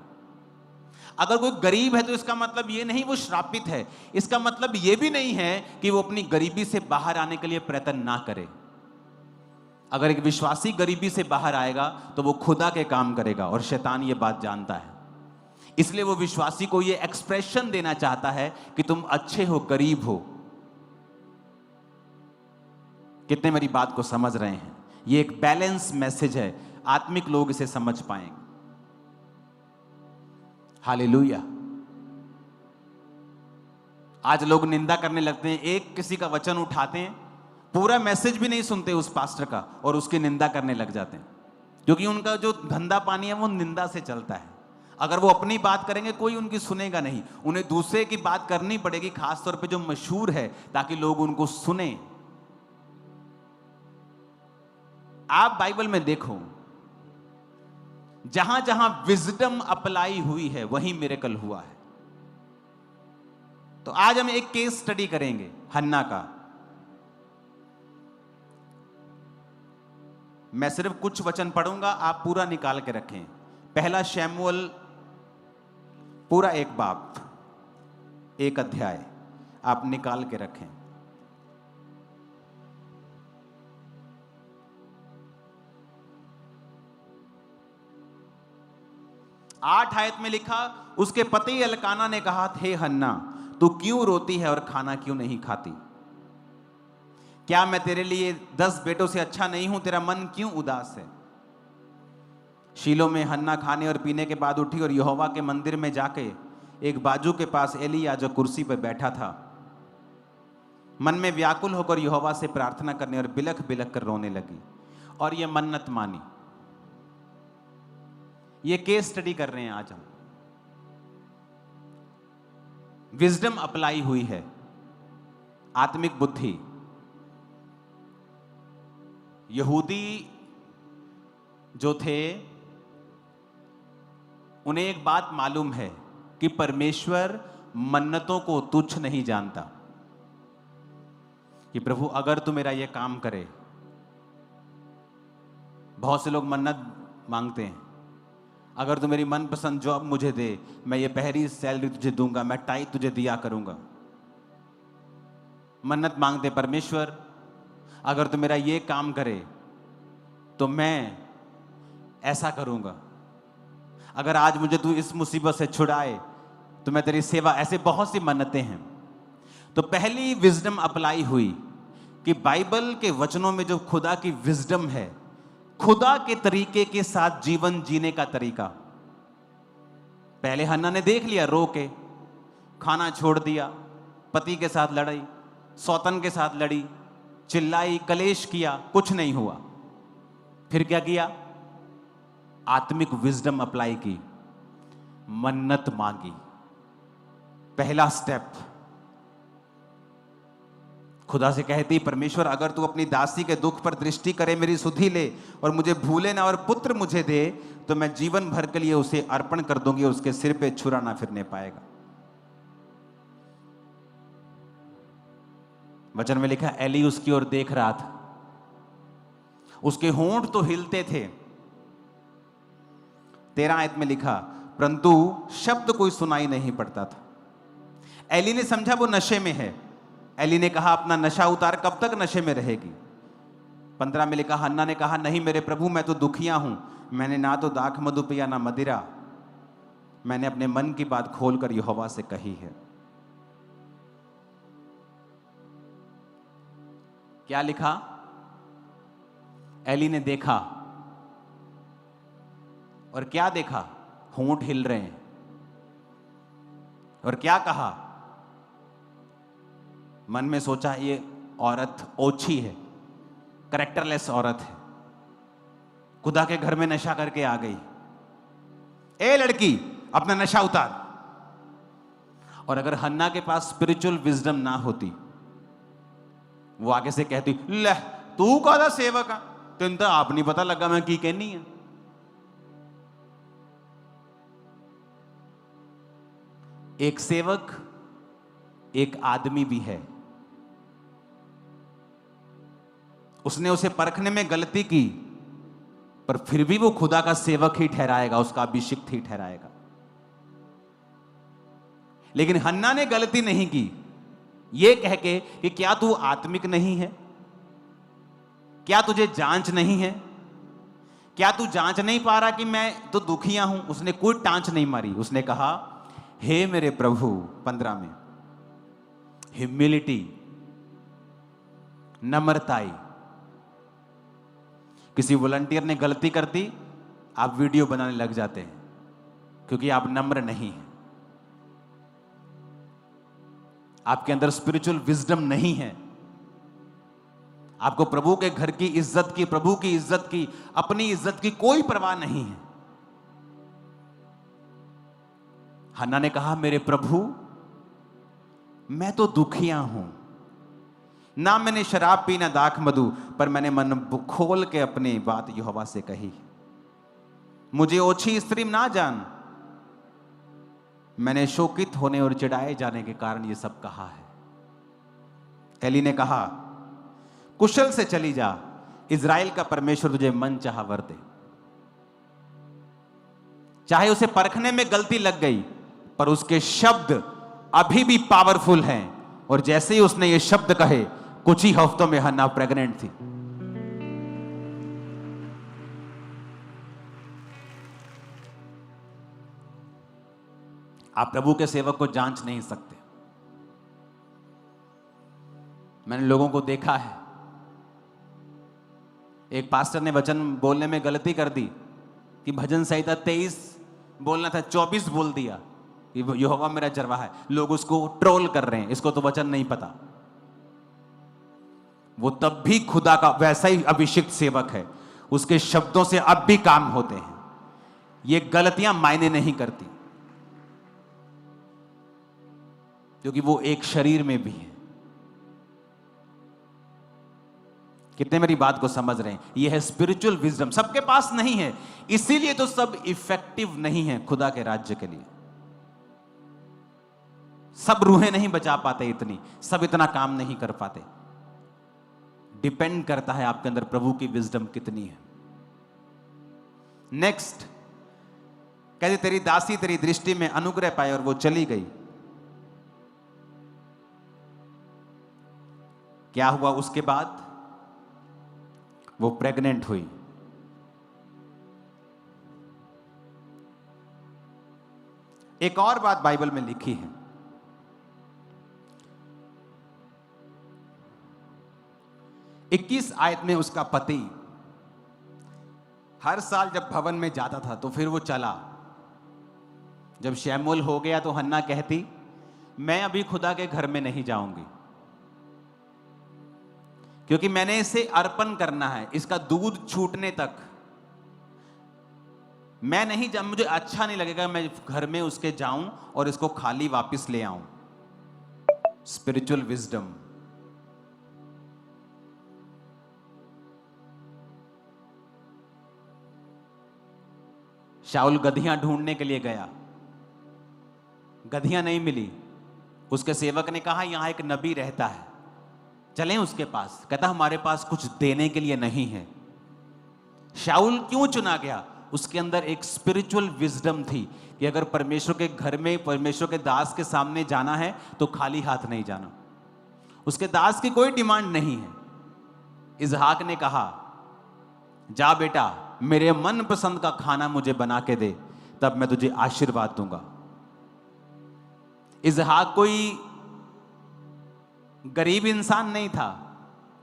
अगर कोई गरीब है तो इसका मतलब यह नहीं वो श्रापित है, इसका मतलब यह भी नहीं है कि वो अपनी गरीबी से बाहर आने के लिए प्रयत्न ना करे। अगर एक विश्वासी गरीबी से बाहर आएगा तो वो खुदा के काम करेगा, और शैतान ये बात जानता है। इसलिए वो विश्वासी को ये एक्सप्रेशन देना चाहता है कि तुम अच्छे हो, गरीब हो। कितने मेरी बात को समझ रहे हैं? ये एक बैलेंस मैसेज है, आत्मिक लोग इसे समझ पाएंगे। हालेलुया। आज लोग निंदा करने लगते हैं, एक किसी का वचन उठाते हैं, पूरा मैसेज भी नहीं सुनते उस पास्टर का और उसकी निंदा करने लग जाते हैं, क्योंकि उनका जो धंधा पानी है वो निंदा से चलता है। अगर वो अपनी बात करेंगे कोई उनकी सुनेगा नहीं, उन्हें दूसरे की बात करनी पड़ेगी, खासतौर पे जो मशहूर है, ताकि लोग उनको सुने। आप बाइबल में देखो, जहां जहां विजडम अप्लाई हुई है वहीं मिरेकल हुआ है। तो आज हम एक केस स्टडी करेंगे हन्ना का। मैं सिर्फ कुछ वचन पढ़ूंगा, आप पूरा निकाल के रखें। पहला शमूएल पूरा एक बाब, एक अध्याय आप निकाल के रखें। आठ आयत में लिखा, उसके पति एल्काना ने कहा, हे हन्ना, तू क्यों रोती है और खाना क्यों नहीं खाती? क्या मैं तेरे लिए 10 बेटों से अच्छा नहीं हूं? तेरा मन क्यों उदास है? शीलो में हन्ना खाने और पीने के बाद उठी और यहोवा के मंदिर में जाके एक बाजू के पास एलिया जो कुर्सी पर बैठा था, मन में व्याकुल होकर यहोवा से प्रार्थना करने और बिलख बिलख कर रोने लगी और यह मन्नत मानी। ये केस स्टडी कर रहे हैं आज हम। विजडम अप्लाई हुई है, आत्मिक बुद्धि। यहूदी जो थे उन्हें एक बात मालूम है कि परमेश्वर मन्नतों को तुच्छ नहीं जानता, कि प्रभु अगर तू मेरा यह काम करे। बहुत से लोग मन्नत मांगते हैं, अगर तू मेरी मनपसंद जॉब मुझे दे, मैं ये पहली सैलरी तुझे दूंगा, मैं टाइट तुझे दिया करूंगा। मन्नत मांगते, परमेश्वर अगर तू मेरा ये काम करे तो मैं ऐसा करूंगा, अगर आज मुझे तू इस मुसीबत से छुड़ाए तो मैं तेरी सेवा। ऐसे बहुत सी मन्नतें हैं। तो पहली विजडम अप्लाई हुई कि बाइबल के वचनों में जो खुदा की विजडम है, खुदा के तरीके के साथ जीवन जीने का तरीका। पहले हन्ना ने देख लिया, रो के खाना छोड़ दिया, पति के साथ लड़ी, सौतन के साथ लड़ी, चिल्लाई, कलेश किया, कुछ नहीं हुआ। फिर क्या किया? आत्मिक विजडम अप्लाई की, मन्नत मांगी। पहला स्टेप, खुदा से कहती, परमेश्वर अगर तू अपनी दासी के दुख पर दृष्टि करे, मेरी सुधि ले और मुझे भूले ना और पुत्र मुझे दे, तो मैं जीवन भर के लिए उसे अर्पण कर दूंगी, उसके सिर पे छुरा ना फिरने पाएगा। वचन में लिखा, एली उसकी ओर देख रहा था, उसके होंठ तो हिलते थे। 13 आयत में लिखा, परंतु शब्द कोई सुनाई नहीं पड़ता था। एली ने समझा वो नशे में है। एली ने कहा, अपना नशा उतार, कब तक नशे में रहेगी? 15 में लिखा, हन्ना ने कहा, नहीं मेरे प्रभु, मैं तो दुखिया हूं, मैंने ना तो दाख मधु पिया ना मदिरा, मैंने अपने मन की बात खोलकर यहोवा से कही है। क्या लिखा? एली ने देखा, और क्या देखा? होंठ हिल रहे हैं। और क्या कहा? मन में सोचा, ये औरत ओछी है, कैरेक्टरलेस औरत है, खुदा के घर में नशा करके आ गई, ए लड़की अपना नशा उतार। और अगर हन्ना के पास स्पिरिचुअल विजडम ना होती, वो आगे से कहती, ले तू कादा सेवक आ, तेन तो आप नहीं पता लगा मैं की कहनी है। एक सेवक एक आदमी भी है, उसने उसे परखने में गलती की, पर फिर भी वो खुदा का सेवक ही ठहराएगा, उसका अभिषिक्त ही ठहराएगा। लेकिन हन्ना ने गलती नहीं की ये कह के कि क्या तू आत्मिक नहीं है, क्या तुझे जांच नहीं है, क्या तू जांच नहीं पा रहा कि मैं तो दुखिया हूं। उसने कोई टांच नहीं मारी, उसने कहा, हे मेरे प्रभु, 15 में ह्यूमिलिटी, नम्रताई। किसी वॉलंटियर ने गलती कर दी, आप वीडियो बनाने लग जाते हैं क्योंकि आप नम्र नहीं हैं, आपके अंदर स्पिरिचुअल विजडम नहीं है, आपको प्रभु के घर की इज्जत की, प्रभु की इज्जत की, अपनी इज्जत की कोई परवाह नहीं है। हन्ना ने कहा, मेरे प्रभु मैं तो दुखिया हूं, ना मैंने शराब पी ना दाख मधु, पर मैंने मन खोल के अपनी बात यहोवा से कही। मुझे ओछी स्त्री ना जान, मैंने शोकित होने और चिढ़ाए जाने के कारण ये सब कहा है। एली ने कहा, कुशल से चली जा, इज़राइल का परमेश्वर तुझे मन चाहा वर दे। चाहे उसे परखने में गलती लग गई, पर उसके शब्द अभी भी पावरफुल हैं, और जैसे ही उसने ये शब्द कहे, कुछ ही हफ्तों में हन्ना प्रेग्नेंट थी। आप प्रभु के सेवक को जांच नहीं सकते। मैंने लोगों को देखा है, एक पास्टर ने वचन बोलने में गलती कर दी कि भजन संहिता 23 बोलना था, 24 बोल दिया कि यहोवा मेरा चरवाहा है। लोग उसको ट्रोल कर रहे हैं, इसको तो वचन नहीं पता। वो तब भी खुदा का वैसा ही अभिषिक्त सेवक है, उसके शब्दों से अब भी काम होते हैं। ये गलतियां मायने नहीं करती, क्योंकि वो एक शरीर में भी है। कितने मेरी बात को समझ रहे हैं? ये है स्पिरिचुअल विजडम, सबके पास नहीं है, इसीलिए तो सब इफेक्टिव नहीं है खुदा के राज्य के लिए। सब रूहें नहीं बचा पाते, इतनी सब इतना काम नहीं कर पाते। डिपेंड करता है आपके अंदर प्रभु की विजडम कितनी है। नेक्स्ट कहते, तेरी दासी तेरी दृष्टि में अनुग्रह पाए, और वो चली गई। क्या हुआ उसके बाद? वो प्रेग्नेंट हुई। एक और बात बाइबल में लिखी है, 21 आयत में उसका पति हर साल जब भवन में जाता था तो फिर वो चला। जब शैमूएल हो गया तो हन्ना कहती, मैं अभी खुदा के घर में नहीं जाऊंगी, क्योंकि मैंने इसे अर्पण करना है, इसका दूध छूटने तक मैं नहीं जा, मुझे अच्छा नहीं लगेगा मैं घर में उसके जाऊं और इसको खाली वापस ले आऊं। Spiritual wisdom. शाऊल गधियां ढूंढने के लिए गया, गधियां नहीं मिली। उसके सेवक ने कहा, यहां एक नबी रहता है, चलें उसके पास। कहता, हमारे पास कुछ देने के लिए नहीं है। शाऊल क्यों चुना गया? उसके अंदर एक स्पिरिचुअल विजडम थी कि अगर परमेश्वर के घर में, परमेश्वर के दास के सामने जाना है तो खाली हाथ नहीं जाना। उसके दास की कोई डिमांड नहीं है। इसहाक ने कहा, जा बेटा, मेरे मन पसंद का खाना मुझे बना के दे, तब मैं तुझे आशीर्वाद दूंगा। इसहाक कोई गरीब इंसान नहीं था,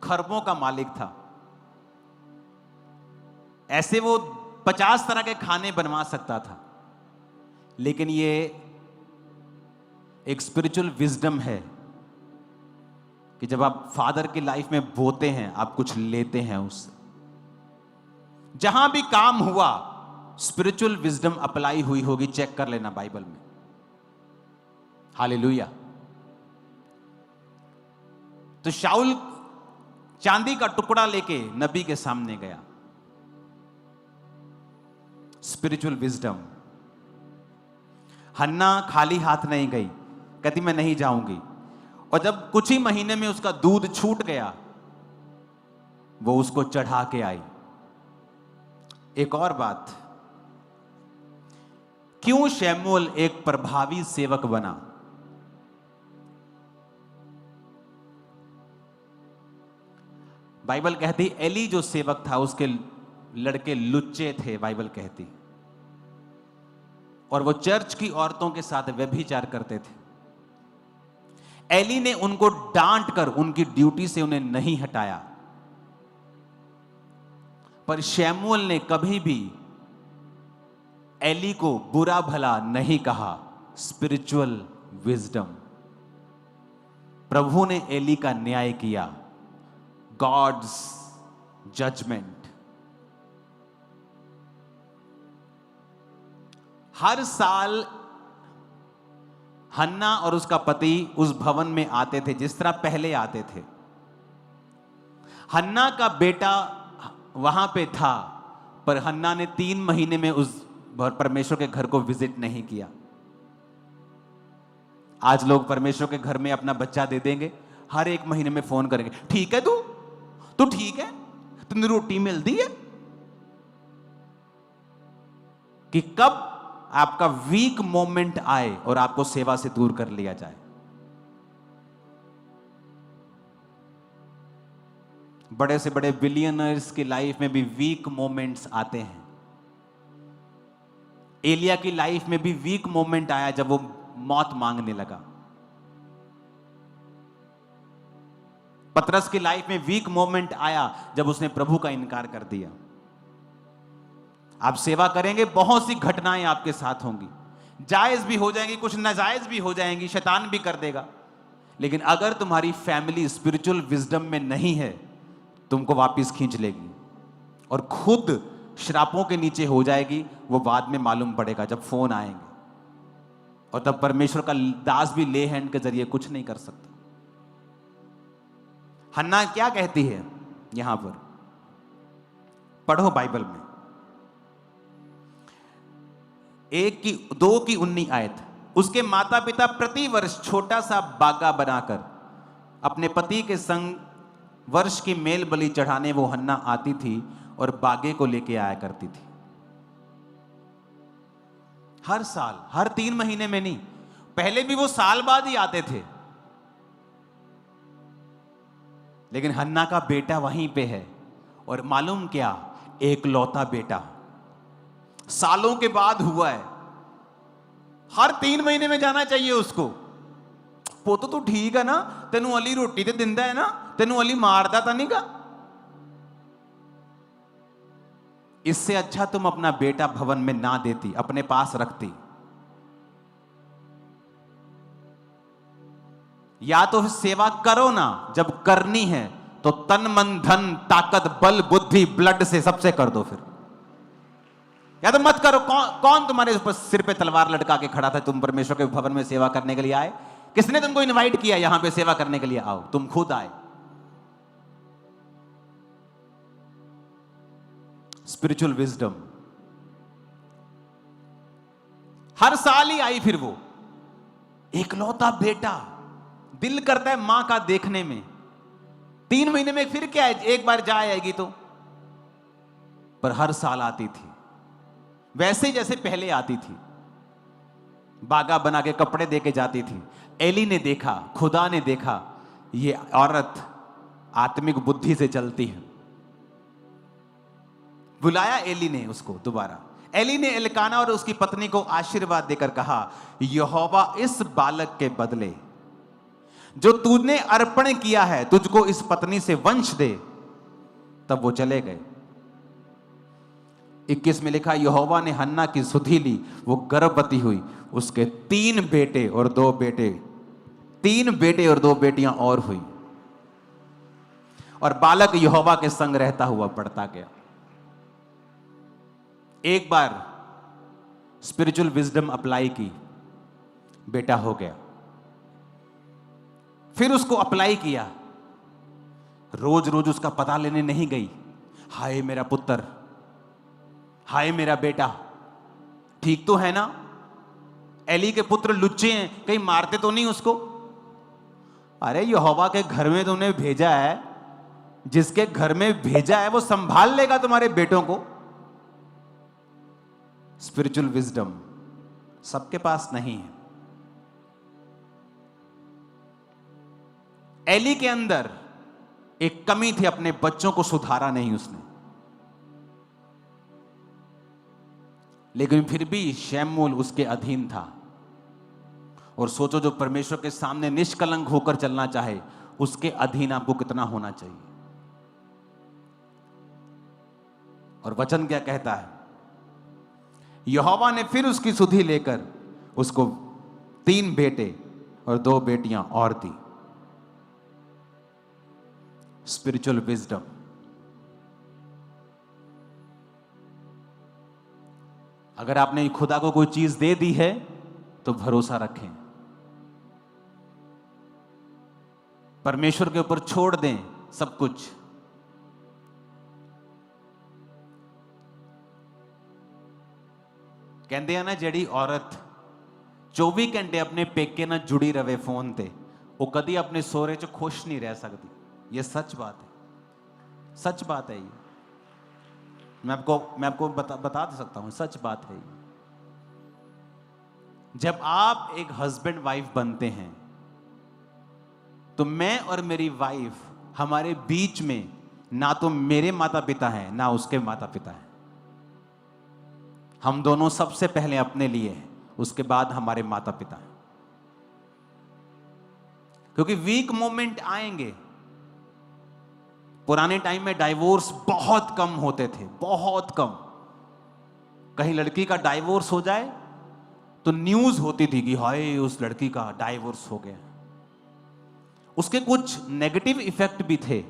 खरबों का मालिक था। ऐसे वो 50 तरह के खाने बनवा सकता था, लेकिन ये एक स्पिरिचुअल विजडम है कि जब आप फादर की लाइफ में बोते हैं, आप कुछ लेते हैं उससे। जहां भी काम हुआ स्पिरिचुअल विजडम अप्लाई हुई होगी, चेक कर लेना बाइबल में। हालेलुया। तो शाऊल चांदी का टुकड़ा लेके नबी के सामने गया। Spiritual wisdom. हन्ना खाली हाथ नहीं गई, कहती मैं नहीं जाऊंगी। और जब कुछ ही महीने में उसका दूध छूट गया, वो उसको चढ़ा के आई। एक और बात, क्यों शमूएल एक प्रभावी सेवक बना? बाइबल कहती एली जो सेवक था उसके लड़के लुच्चे थे, बाइबल कहती, और वो चर्च की औरतों के साथ व्यभिचार करते थे। एली ने उनको डांट कर उनकी ड्यूटी से उन्हें नहीं हटाया, पर शमूएल ने कभी भी एली को बुरा भला नहीं कहा। Spiritual wisdom. प्रभु ने एली का न्याय किया, गॉड्स जजमेंट। हर साल हन्ना और उसका पति उस भवन में आते थे जिस तरह पहले आते थे। हन्ना का बेटा वहां पे था, पर हन्ना ने 3 महीने में उस परमेश्वर के घर को विजिट नहीं किया। आज लोग परमेश्वर के घर में अपना बच्चा दे देंगे, हर 1 महीने में फोन करेंगे, ठीक है तू ठीक है, तुमने रोटी मिलती है? कि कब आपका वीक मोमेंट आए और आपको सेवा से दूर कर लिया जाए। बड़े से बड़े बिलियनर्स की लाइफ में भी वीक मोमेंट्स आते हैं। एलिया की लाइफ में भी वीक मोमेंट आया जब वो मौत मांगने लगा। पतरस की लाइफ में वीक मोमेंट आया जब उसने प्रभु का इनकार कर दिया। आप सेवा करेंगे, बहुत सी घटनाएं आपके साथ होंगी, जायज भी हो जाएंगी, कुछ नाजायज भी हो जाएंगी, शैतान भी कर देगा। लेकिन अगर तुम्हारी फैमिली स्पिरिचुअल विजडम में नहीं है, तुमको वापस खींच लेगी और खुद श्रापों के नीचे हो जाएगी। वो बाद में मालूम पड़ेगा जब फोन आएंगे, और तब परमेश्वर का दास भी ले हैंड के जरिए कुछ नहीं कर सकता। हन्ना क्या कहती है यहां पर, पढ़ो बाइबल में। 2 की 19 आयत। उसके माता पिता प्रति वर्ष छोटा सा बागा बनाकर अपने पति के संग वर्ष की मेल बलि चढ़ाने वो हन्ना आती थी और बागे को लेके आया करती थी। हर साल, हर 3 महीने में नहीं, पहले भी वो साल बाद ही आते थे। लेकिन हन्ना का बेटा वहीं पे है, और मालूम क्या, एकलौता बेटा सालों के बाद हुआ है। हर 3 महीने में जाना चाहिए उसको। पोतो तू ठीक है ना, तेनू अली रोटी ते दिंदा है ना, तेनू अली मारदा तो नहीं का। इससे अच्छा तुम अपना बेटा भवन में ना देती, अपने पास रखती। या तो सेवा करो ना, जब करनी है तो तन मन धन ताकत बल बुद्धि ब्लड से सबसे कर दो। फिर या तो मत करो। कौन तुम्हारे ऊपर सिर पे तलवार लटका के खड़ा था? तुम परमेश्वर के भवन में सेवा करने के लिए आए? किसने तुमको इनवाइट किया यहां पे सेवा करने के लिए? आओ, तुम खुद आए। Spiritual wisdom. हर साल ही आई फिर वो, एकलौता बेटा, दिल करता है मां का देखने में। 3 महीने में फिर क्या है, एक बार जा आएगी तो, पर हर साल आती थी, वैसे जैसे पहले आती थी। बागा बना के कपड़े दे के जाती थी। एली ने देखा, खुदा ने देखा, ये औरत आत्मिक बुद्धि से चलती है। बुलाया एली ने उसको दोबारा। एली ने एलकाना और उसकी पत्नी को आशीर्वाद देकर कहा, यहोवा इस बालक के बदले जो तूने अर्पण किया है, तुझको इस पत्नी से वंश दे। तब वो चले गए। 21 में लिखा, यहोवा ने हन्ना की सुधि ली, वो गर्भवती हुई, उसके 3 बेटे और 2 बेटे, 3 बेटे और 2 बेटियां और हुई, और बालक यहोवा के संग रहता हुआ बढ़ता गया। एक बार स्पिरिचुअल विजडम अप्लाई की, बेटा हो गया। फिर उसको अप्लाई किया, रोज रोज उसका पता लेने नहीं गई, हाय मेरा पुत्र, हाय मेरा बेटा ठीक तो है ना, एली के पुत्र लुच्चे हैं, कहीं मारते तो नहीं उसको। अरे यहोवा के घर में तुमने भेजा है, जिसके घर में भेजा है वो संभाल लेगा तुम्हारे बेटों को। स्पिरिचुअल विजडम सबके पास नहीं है। एली के अंदर एक कमी थी, अपने बच्चों को सुधारा नहीं उसने, लेकिन फिर भी शमूएल उसके अधीन था। और सोचो, जो परमेश्वर के सामने निष्कलंक होकर चलना चाहे, उसके अधीन आपको कितना होना चाहिए। और वचन क्या कहता है, यहोवा ने फिर उसकी सुधि लेकर उसको 3 बेटे और 2 बेटियां और दी। Spiritual wisdom. अगर आपने खुदा को कोई चीज दे दी है तो भरोसा रखें, परमेश्वर के ऊपर छोड़ दें सब कुछ। कहते हैं ना, जड़ी औरत 24 घंटे अपने पेके ना जुड़ी रहे फोन ते, वो कदी अपने सोहरे च खुश नहीं रह सकती। ये सच बात है, सच बात है। ये मैं आपको बता सकता हूं, सच बात है ये। जब आप एक हस्बैंड वाइफ बनते हैं तो मैं और मेरी वाइफ, हमारे बीच में ना तो मेरे माता पिता हैं ना उसके माता पिता हैं। हम दोनों सबसे पहले अपने लिए हैं, उसके बाद हमारे माता पिता हैं। क्योंकि वीक मोमेंट आएंगे। पुराने टाइम में डाइवोर्स बहुत कम होते थे, बहुत कम। कहीं लड़की का डाइवोर्स हो जाए तो न्यूज होती थी कि हाय उस लड़की का डाइवोर्स हो गया। उसके कुछ नेगेटिव इफेक्ट भी थे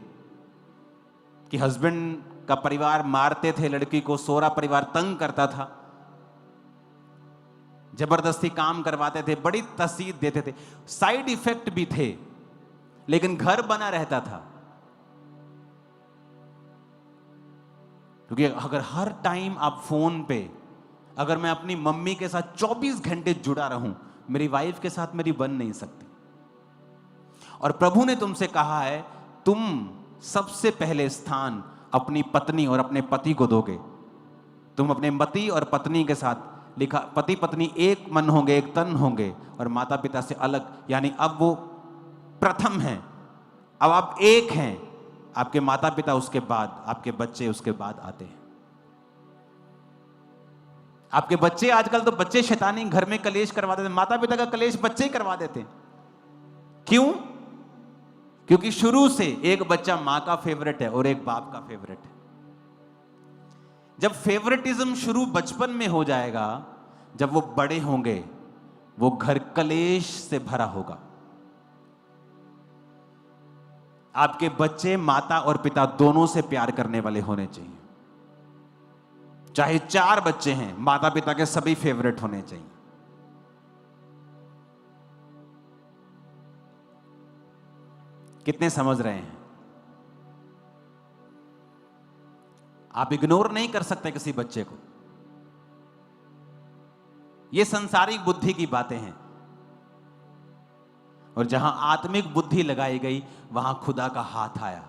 कि हस्बैंड का परिवार मारते थे लड़की को, सोहरा परिवार तंग करता था, जबरदस्ती काम करवाते थे, बड़ी तसीद देते थे। साइड इफेक्ट भी थे, लेकिन घर बना रहता था। क्योंकि अगर हर टाइम आप फोन पे, अगर मैं अपनी मम्मी के साथ 24 घंटे जुड़ा रहूं, मेरी वाइफ के साथ मेरी बन नहीं सकती। और प्रभु ने तुमसे कहा है, तुम सबसे पहले स्थान अपनी पत्नी और अपने पति को दोगे। तुम अपने पति और पत्नी के साथ, लिखा पति पत्नी एक मन होंगे, एक तन होंगे, और माता पिता से अलग, यानी अब वो प्रथम हैं, अब आप एक हैं। आपके माता पिता उसके बाद, आपके बच्चे उसके बाद आते हैं। आपके बच्चे, आजकल तो बच्चे शैतानी घर में कलेश करवा देते हैं, माता पिता का कलेश बच्चे ही करवा देते हैं। क्यों? क्योंकि शुरू से एक बच्चा मां का फेवरेट है और एक बाप का फेवरेट है। जब फेवरेटिज्म शुरू बचपन में हो जाएगा, जब वो बड़े होंगे, वो घर कलेश से भरा होगा। आपके बच्चे माता और पिता दोनों से प्यार करने वाले होने चाहिए। चाहे 4 बच्चे हैं, माता पिता के सभी फेवरेट होने चाहिए। कितने समझ रहे हैं? आप इग्नोर नहीं कर सकते किसी बच्चे को। ये संसारिक बुद्धि की बातें हैं, और जहां आत्मिक बुद्धि लगाई गई वहां खुदा का हाथ आया।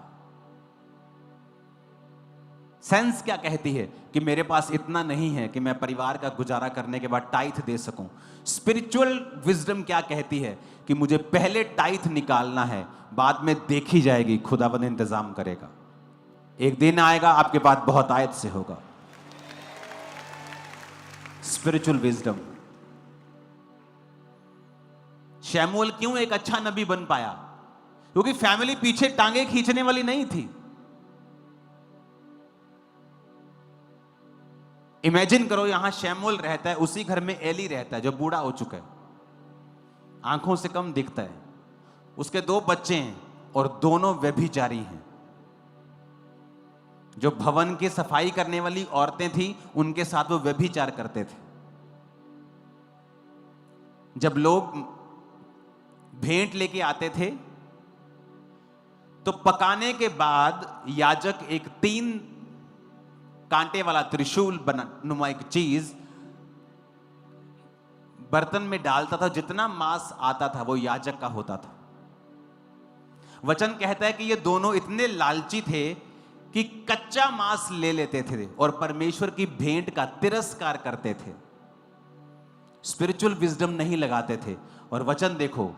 सेंस क्या कहती है कि मेरे पास इतना नहीं है कि मैं परिवार का गुजारा करने के बाद टाइथ दे सकूं। स्पिरिचुअल विजडम क्या कहती है कि मुझे पहले टाइथ निकालना है, बाद में देखी जाएगी, खुदावंद इंतजाम करेगा। एक दिन आएगा आपके पास बहुत आयत से होगा। Spiritual wisdom. शमूएल क्यों एक अच्छा नबी बन पाया? क्योंकि फैमिली पीछे टांगे खींचने वाली नहीं थी। इमेजिन करो, यहां शमूएल रहता है, उसी घर में एली रहता है जो बूढ़ा हो चुका है, आंखों से कम दिखता है। उसके 2 बच्चे हैं और दोनों व्यभिचारी हैं। जो भवन की सफाई करने वाली औरतें थी, उनके साथ वो व्यभिचार करते थे। जब लोग भेंट लेके आते थे तो पकाने के बाद याजक एक 3 कांटे वाला त्रिशूल बना नुमा एक चीज बर्तन में डालता था। जितना मांस आता था वो याजक का होता था। वचन कहता है कि ये दोनों इतने लालची थे कि कच्चा मांस ले लेते थे और परमेश्वर की भेंट का तिरस्कार करते थे। स्पिरिचुअल विजडम नहीं लगाते थे। और वचन देखो,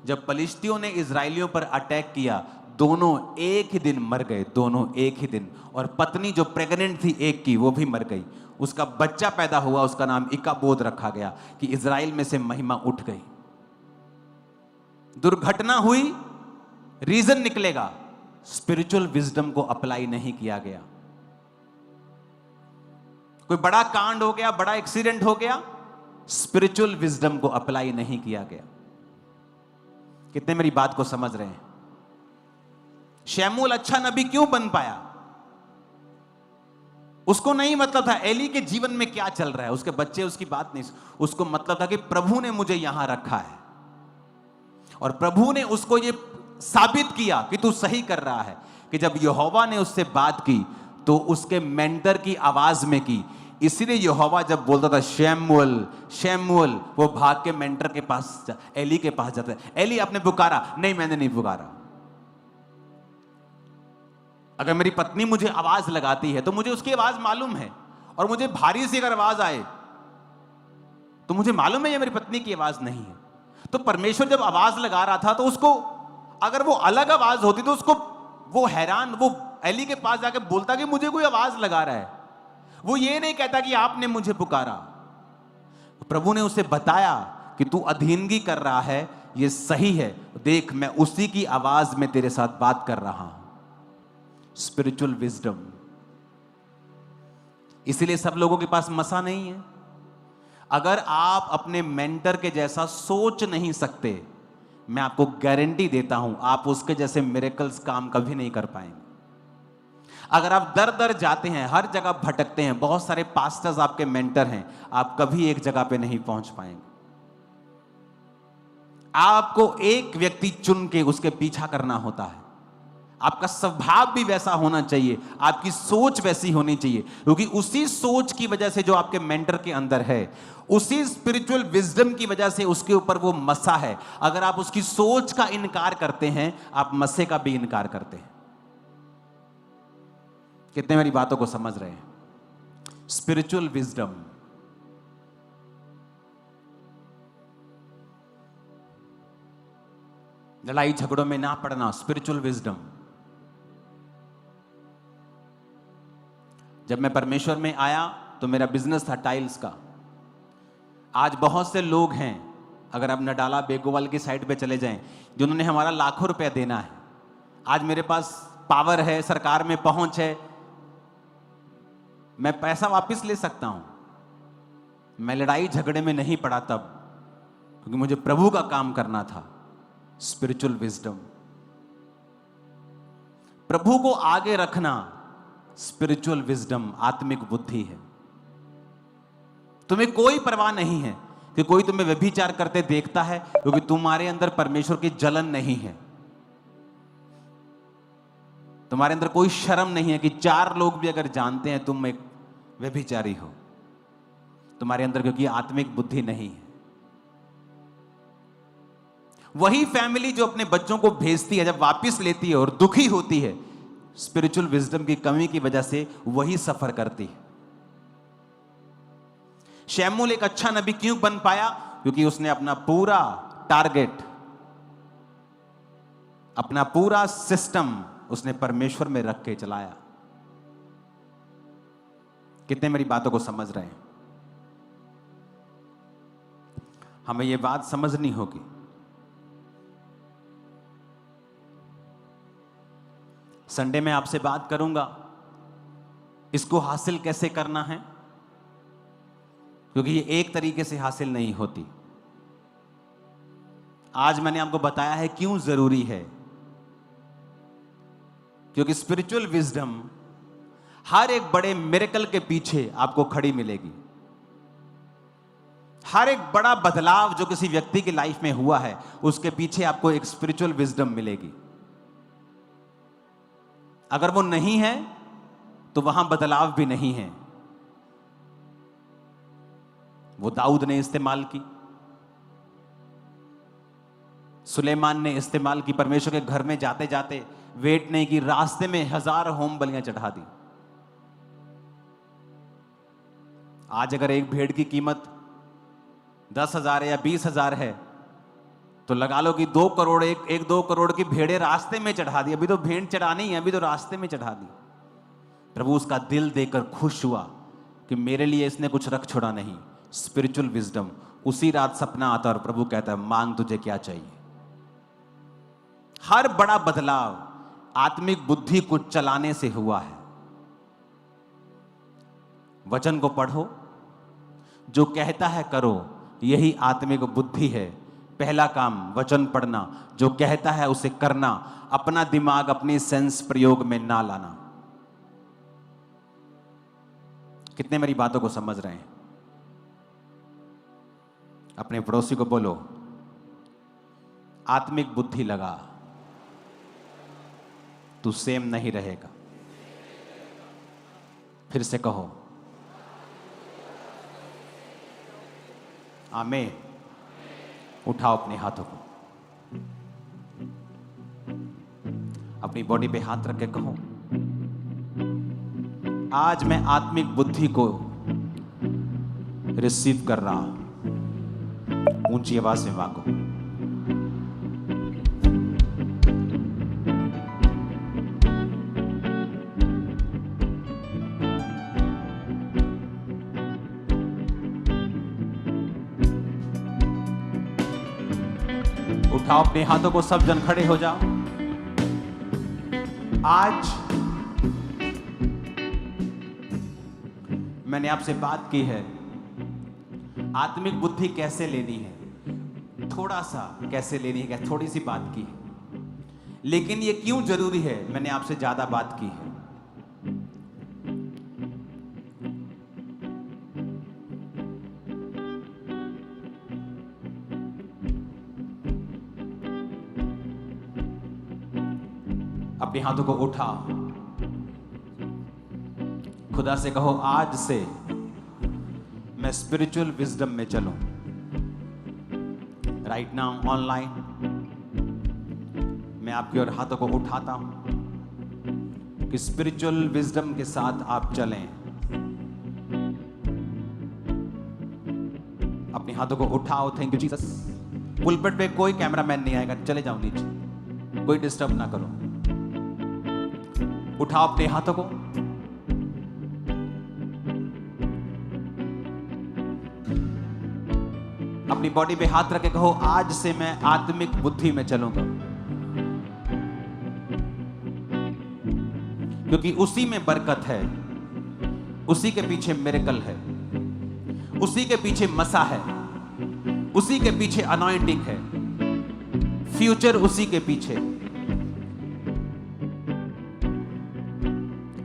जब पलिश्तियों ने इजरायलियों पर अटैक किया, दोनों एक ही दिन मर गए, दोनों एक ही दिन। और पत्नी जो प्रेग्नेंट थी एक की, वो भी मर गई। उसका बच्चा पैदा हुआ, उसका नाम इकाबोद रखा गया कि इजराइल में से महिमा उठ गई। दुर्घटना हुई, रीजन निकलेगा, स्पिरिचुअल विजडम को अप्लाई नहीं किया गया। कोई बड़ा कांड हो गया, बड़ा एक्सीडेंट हो गया, स्पिरिचुअल विजडम को अप्लाई नहीं किया गया। कितने मेरी बात को समझ रहे हैं? शमूएल अच्छा नबी क्यों बन पाया? उसको नहीं मतलब था एली के जीवन में क्या चल रहा है, उसके बच्चे उसकी बात नहीं। उसको मतलब था कि प्रभु ने मुझे यहां रखा है और प्रभु ने उसको ये साबित किया कि तू सही कर रहा है। कि जब यहोवा ने उससे बात की तो उसके मेंटर की आवाज में की। इसीलिए यहोवा जब बोलता था शमूएल शमूएल, वो भाग के मेंटर के पास एली के पास जाता है। एली आपने पुकारा? नहीं, मैंने नहीं पुकारा। अगर मेरी पत्नी मुझे आवाज लगाती है तो मुझे उसकी आवाज मालूम है, और मुझे भारी सी अगर आवाज आए तो मुझे मालूम है ये मेरी पत्नी की आवाज नहीं है। तो परमेश्वर जब आवाज लगा रहा था तो उसको, अगर वो अलग आवाज होती तो उसको, वो हैरान, वो एली के पास जाके बोलता कि मुझे कोई आवाज लगा रहा है। वो ये नहीं कहता कि आपने मुझे पुकारा। प्रभु ने उसे बताया कि तू अधीनगी कर रहा है, ये सही है, देख मैं उसी की आवाज में तेरे साथ बात कर रहा हूं। Spiritual wisdom. इसीलिए सब लोगों के पास मसा नहीं है। अगर आप अपने मेंटर के जैसा सोच नहीं सकते, मैं आपको गारंटी देता हूं आप उसके जैसे मिरेकल्स काम कभी नहीं कर पाएंगे। अगर आप दर दर जाते हैं, हर जगह भटकते हैं, बहुत सारे पास्टर्स आपके मेंटर हैं, आप कभी एक जगह पे नहीं पहुंच पाएंगे। आपको एक व्यक्ति चुन के उसके पीछा करना होता है। आपका स्वभाव भी वैसा होना चाहिए, आपकी सोच वैसी होनी चाहिए, क्योंकि उसी सोच की वजह से जो आपके मेंटर के अंदर है, उसी स्पिरिचुअल विजडम की वजह से उसके ऊपर वो मसा है। अगर आप उसकी सोच का इनकार करते हैं, आप मसे का भी इनकार करते हैं। कितने मेरी बातों को समझ रहे हैं? Spiritual wisdom. लड़ाई झगड़ों में ना पड़ना, स्पिरिचुअल विजडम। जब मैं परमेश्वर में आया तो मेरा बिजनेस था टाइल्स का। आज बहुत से लोग हैं, अगर आप नडाला बेगोवाल की साइड पे चले जाएं, जिन्होंने हमारा लाखों रुपया देना है। आज मेरे पास पावर है, सरकार में पहुंच है, मैं पैसा वापस ले सकता हूं। मैं लड़ाई झगड़े में नहीं पड़ा तब, क्योंकि मुझे प्रभु का काम करना था। स्पिरिचुअल विजडम, प्रभु को आगे रखना, स्पिरिचुअल विजडम, आत्मिक बुद्धि है। तुम्हें कोई परवाह नहीं है कि कोई तुम्हें व्यभिचार करते देखता है, क्योंकि तुम्हारे अंदर परमेश्वर की जलन नहीं है। तुम्हारे अंदर कोई शर्म नहीं है कि 4 लोग भी अगर जानते हैं तुम एक व्यभिचारी हो, तुम्हारे अंदर, क्योंकि आत्मिक बुद्धि नहीं है। वही फैमिली जो अपने बच्चों को भेजती है, जब वापस लेती है और दुखी होती है, स्पिरिचुअल विजडम की कमी की वजह से वही सफर करती है। शमूएल एक अच्छा नबी क्यों बन पाया? क्योंकि उसने अपना पूरा टारगेट, अपना पूरा सिस्टम उसने परमेश्वर में रख के चलाया। कितने मेरी बातों को समझ रहे हैं? हमें यह बात समझनी होगी। संडे में आपसे बात करूंगा इसको हासिल कैसे करना है, क्योंकि ये एक तरीके से हासिल नहीं होती। आज मैंने आपको बताया है क्यों जरूरी है, क्योंकि स्पिरिचुअल विजडम हर एक बड़े मिरेकल के पीछे आपको खड़ी मिलेगी। हर एक बड़ा बदलाव जो किसी व्यक्ति की लाइफ में हुआ है, उसके पीछे आपको एक स्पिरिचुअल विजडम मिलेगी। अगर वो नहीं है तो वहां बदलाव भी नहीं है। वो दाऊद ने इस्तेमाल की, सुलेमान ने इस्तेमाल की। परमेश्वर के घर में जाते जाते वेट नहीं की, रास्ते में 1000 होम बलियां चढ़ा दी। आज अगर एक भेड़ की कीमत 10,000 या 20,000 है तो लगा लो कि 2 करोड़, एक 2 करोड़ की भेड़ें रास्ते में चढ़ा दी। अभी तो भेड़ चढ़ानी है, अभी तो रास्ते में चढ़ा दी। प्रभु उसका दिल देखकर खुश हुआ कि मेरे लिए इसने कुछ रख छोड़ा नहीं। Spiritual wisdom. उसी रात सपना आता और प्रभु कहता है, मांग तुझे क्या चाहिए। हर बड़ा बदलाव आत्मिक बुद्धि को चलाने से हुआ है। वचन को पढ़ो, जो कहता है करो, यही आत्मिक बुद्धि है। पहला काम वचन पढ़ना, जो कहता है उसे करना, अपना दिमाग अपनी सेंस प्रयोग में ना लाना। कितने मेरी बातों को समझ रहे हैं? अपने पड़ोसी को बोलो, आत्मिक बुद्धि लगा, तू सेम नहीं रहेगा। फिर से कहो, आमीन। उठाओ अपने हाथों को, अपनी बॉडी पे हाथ रख के कहो, आज मैं आत्मिक बुद्धि को रिसीव कर रहा हूं। ऊंची आवाज में मांगो। उठाओ अपने हाथों को, सब जन खड़े हो जाओ। आज मैंने आपसे बात की है, आत्मिक बुद्धि कैसे लेनी है, थोड़ा सा कैसे लेनी है, थोड़ी सी बात की है। लेकिन ये क्यों जरूरी है, मैंने आपसे ज्यादा बात की है। अपने हाथों को उठाओ, खुदा से कहो, आज से मैं स्पिरिचुअल विजडम में चलूं। राइट नाउ ऑनलाइन मैं आपकी ओर हाथों को उठाता हूं कि स्पिरिचुअल विजडम के साथ आप चलें। अपने हाथों को उठाओ। Thank you Jesus. पुलपिट पे कोई कैमरामैन नहीं आएगा, चले जाओ नीचे, कोई डिस्टर्ब ना करो। उठाओ अपने हाथों को, अपनी बॉडी पे हाथ रख के कहो, आज से मैं आत्मिक बुद्धि में चलूंगा, क्योंकि उसी में बरकत है, उसी के पीछे मिरेकल है, उसी के पीछे मसा है, उसी के पीछे अनॉइंटिंग है, फ्यूचर उसी के पीछे।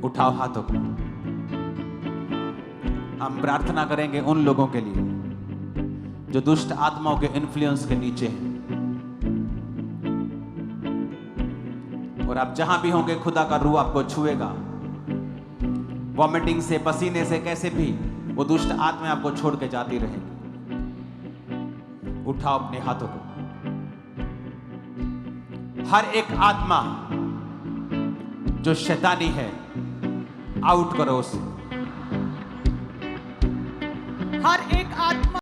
उठाओ हाथों को। हम प्रार्थना करेंगे उन लोगों के लिए जो दुष्ट आत्माओं के इन्फ्लुएंस के नीचे हैं, और आप जहां भी होंगे खुदा का रूह आपको छुएगा। वॉमिटिंग से, पसीने से, कैसे भी वो दुष्ट आत्मा आपको छोड़ के जाती रहेगी। उठाओ अपने हाथों को। हर एक आत्मा जो शैतानी है, आउट करो उसे। हर एक आत्मा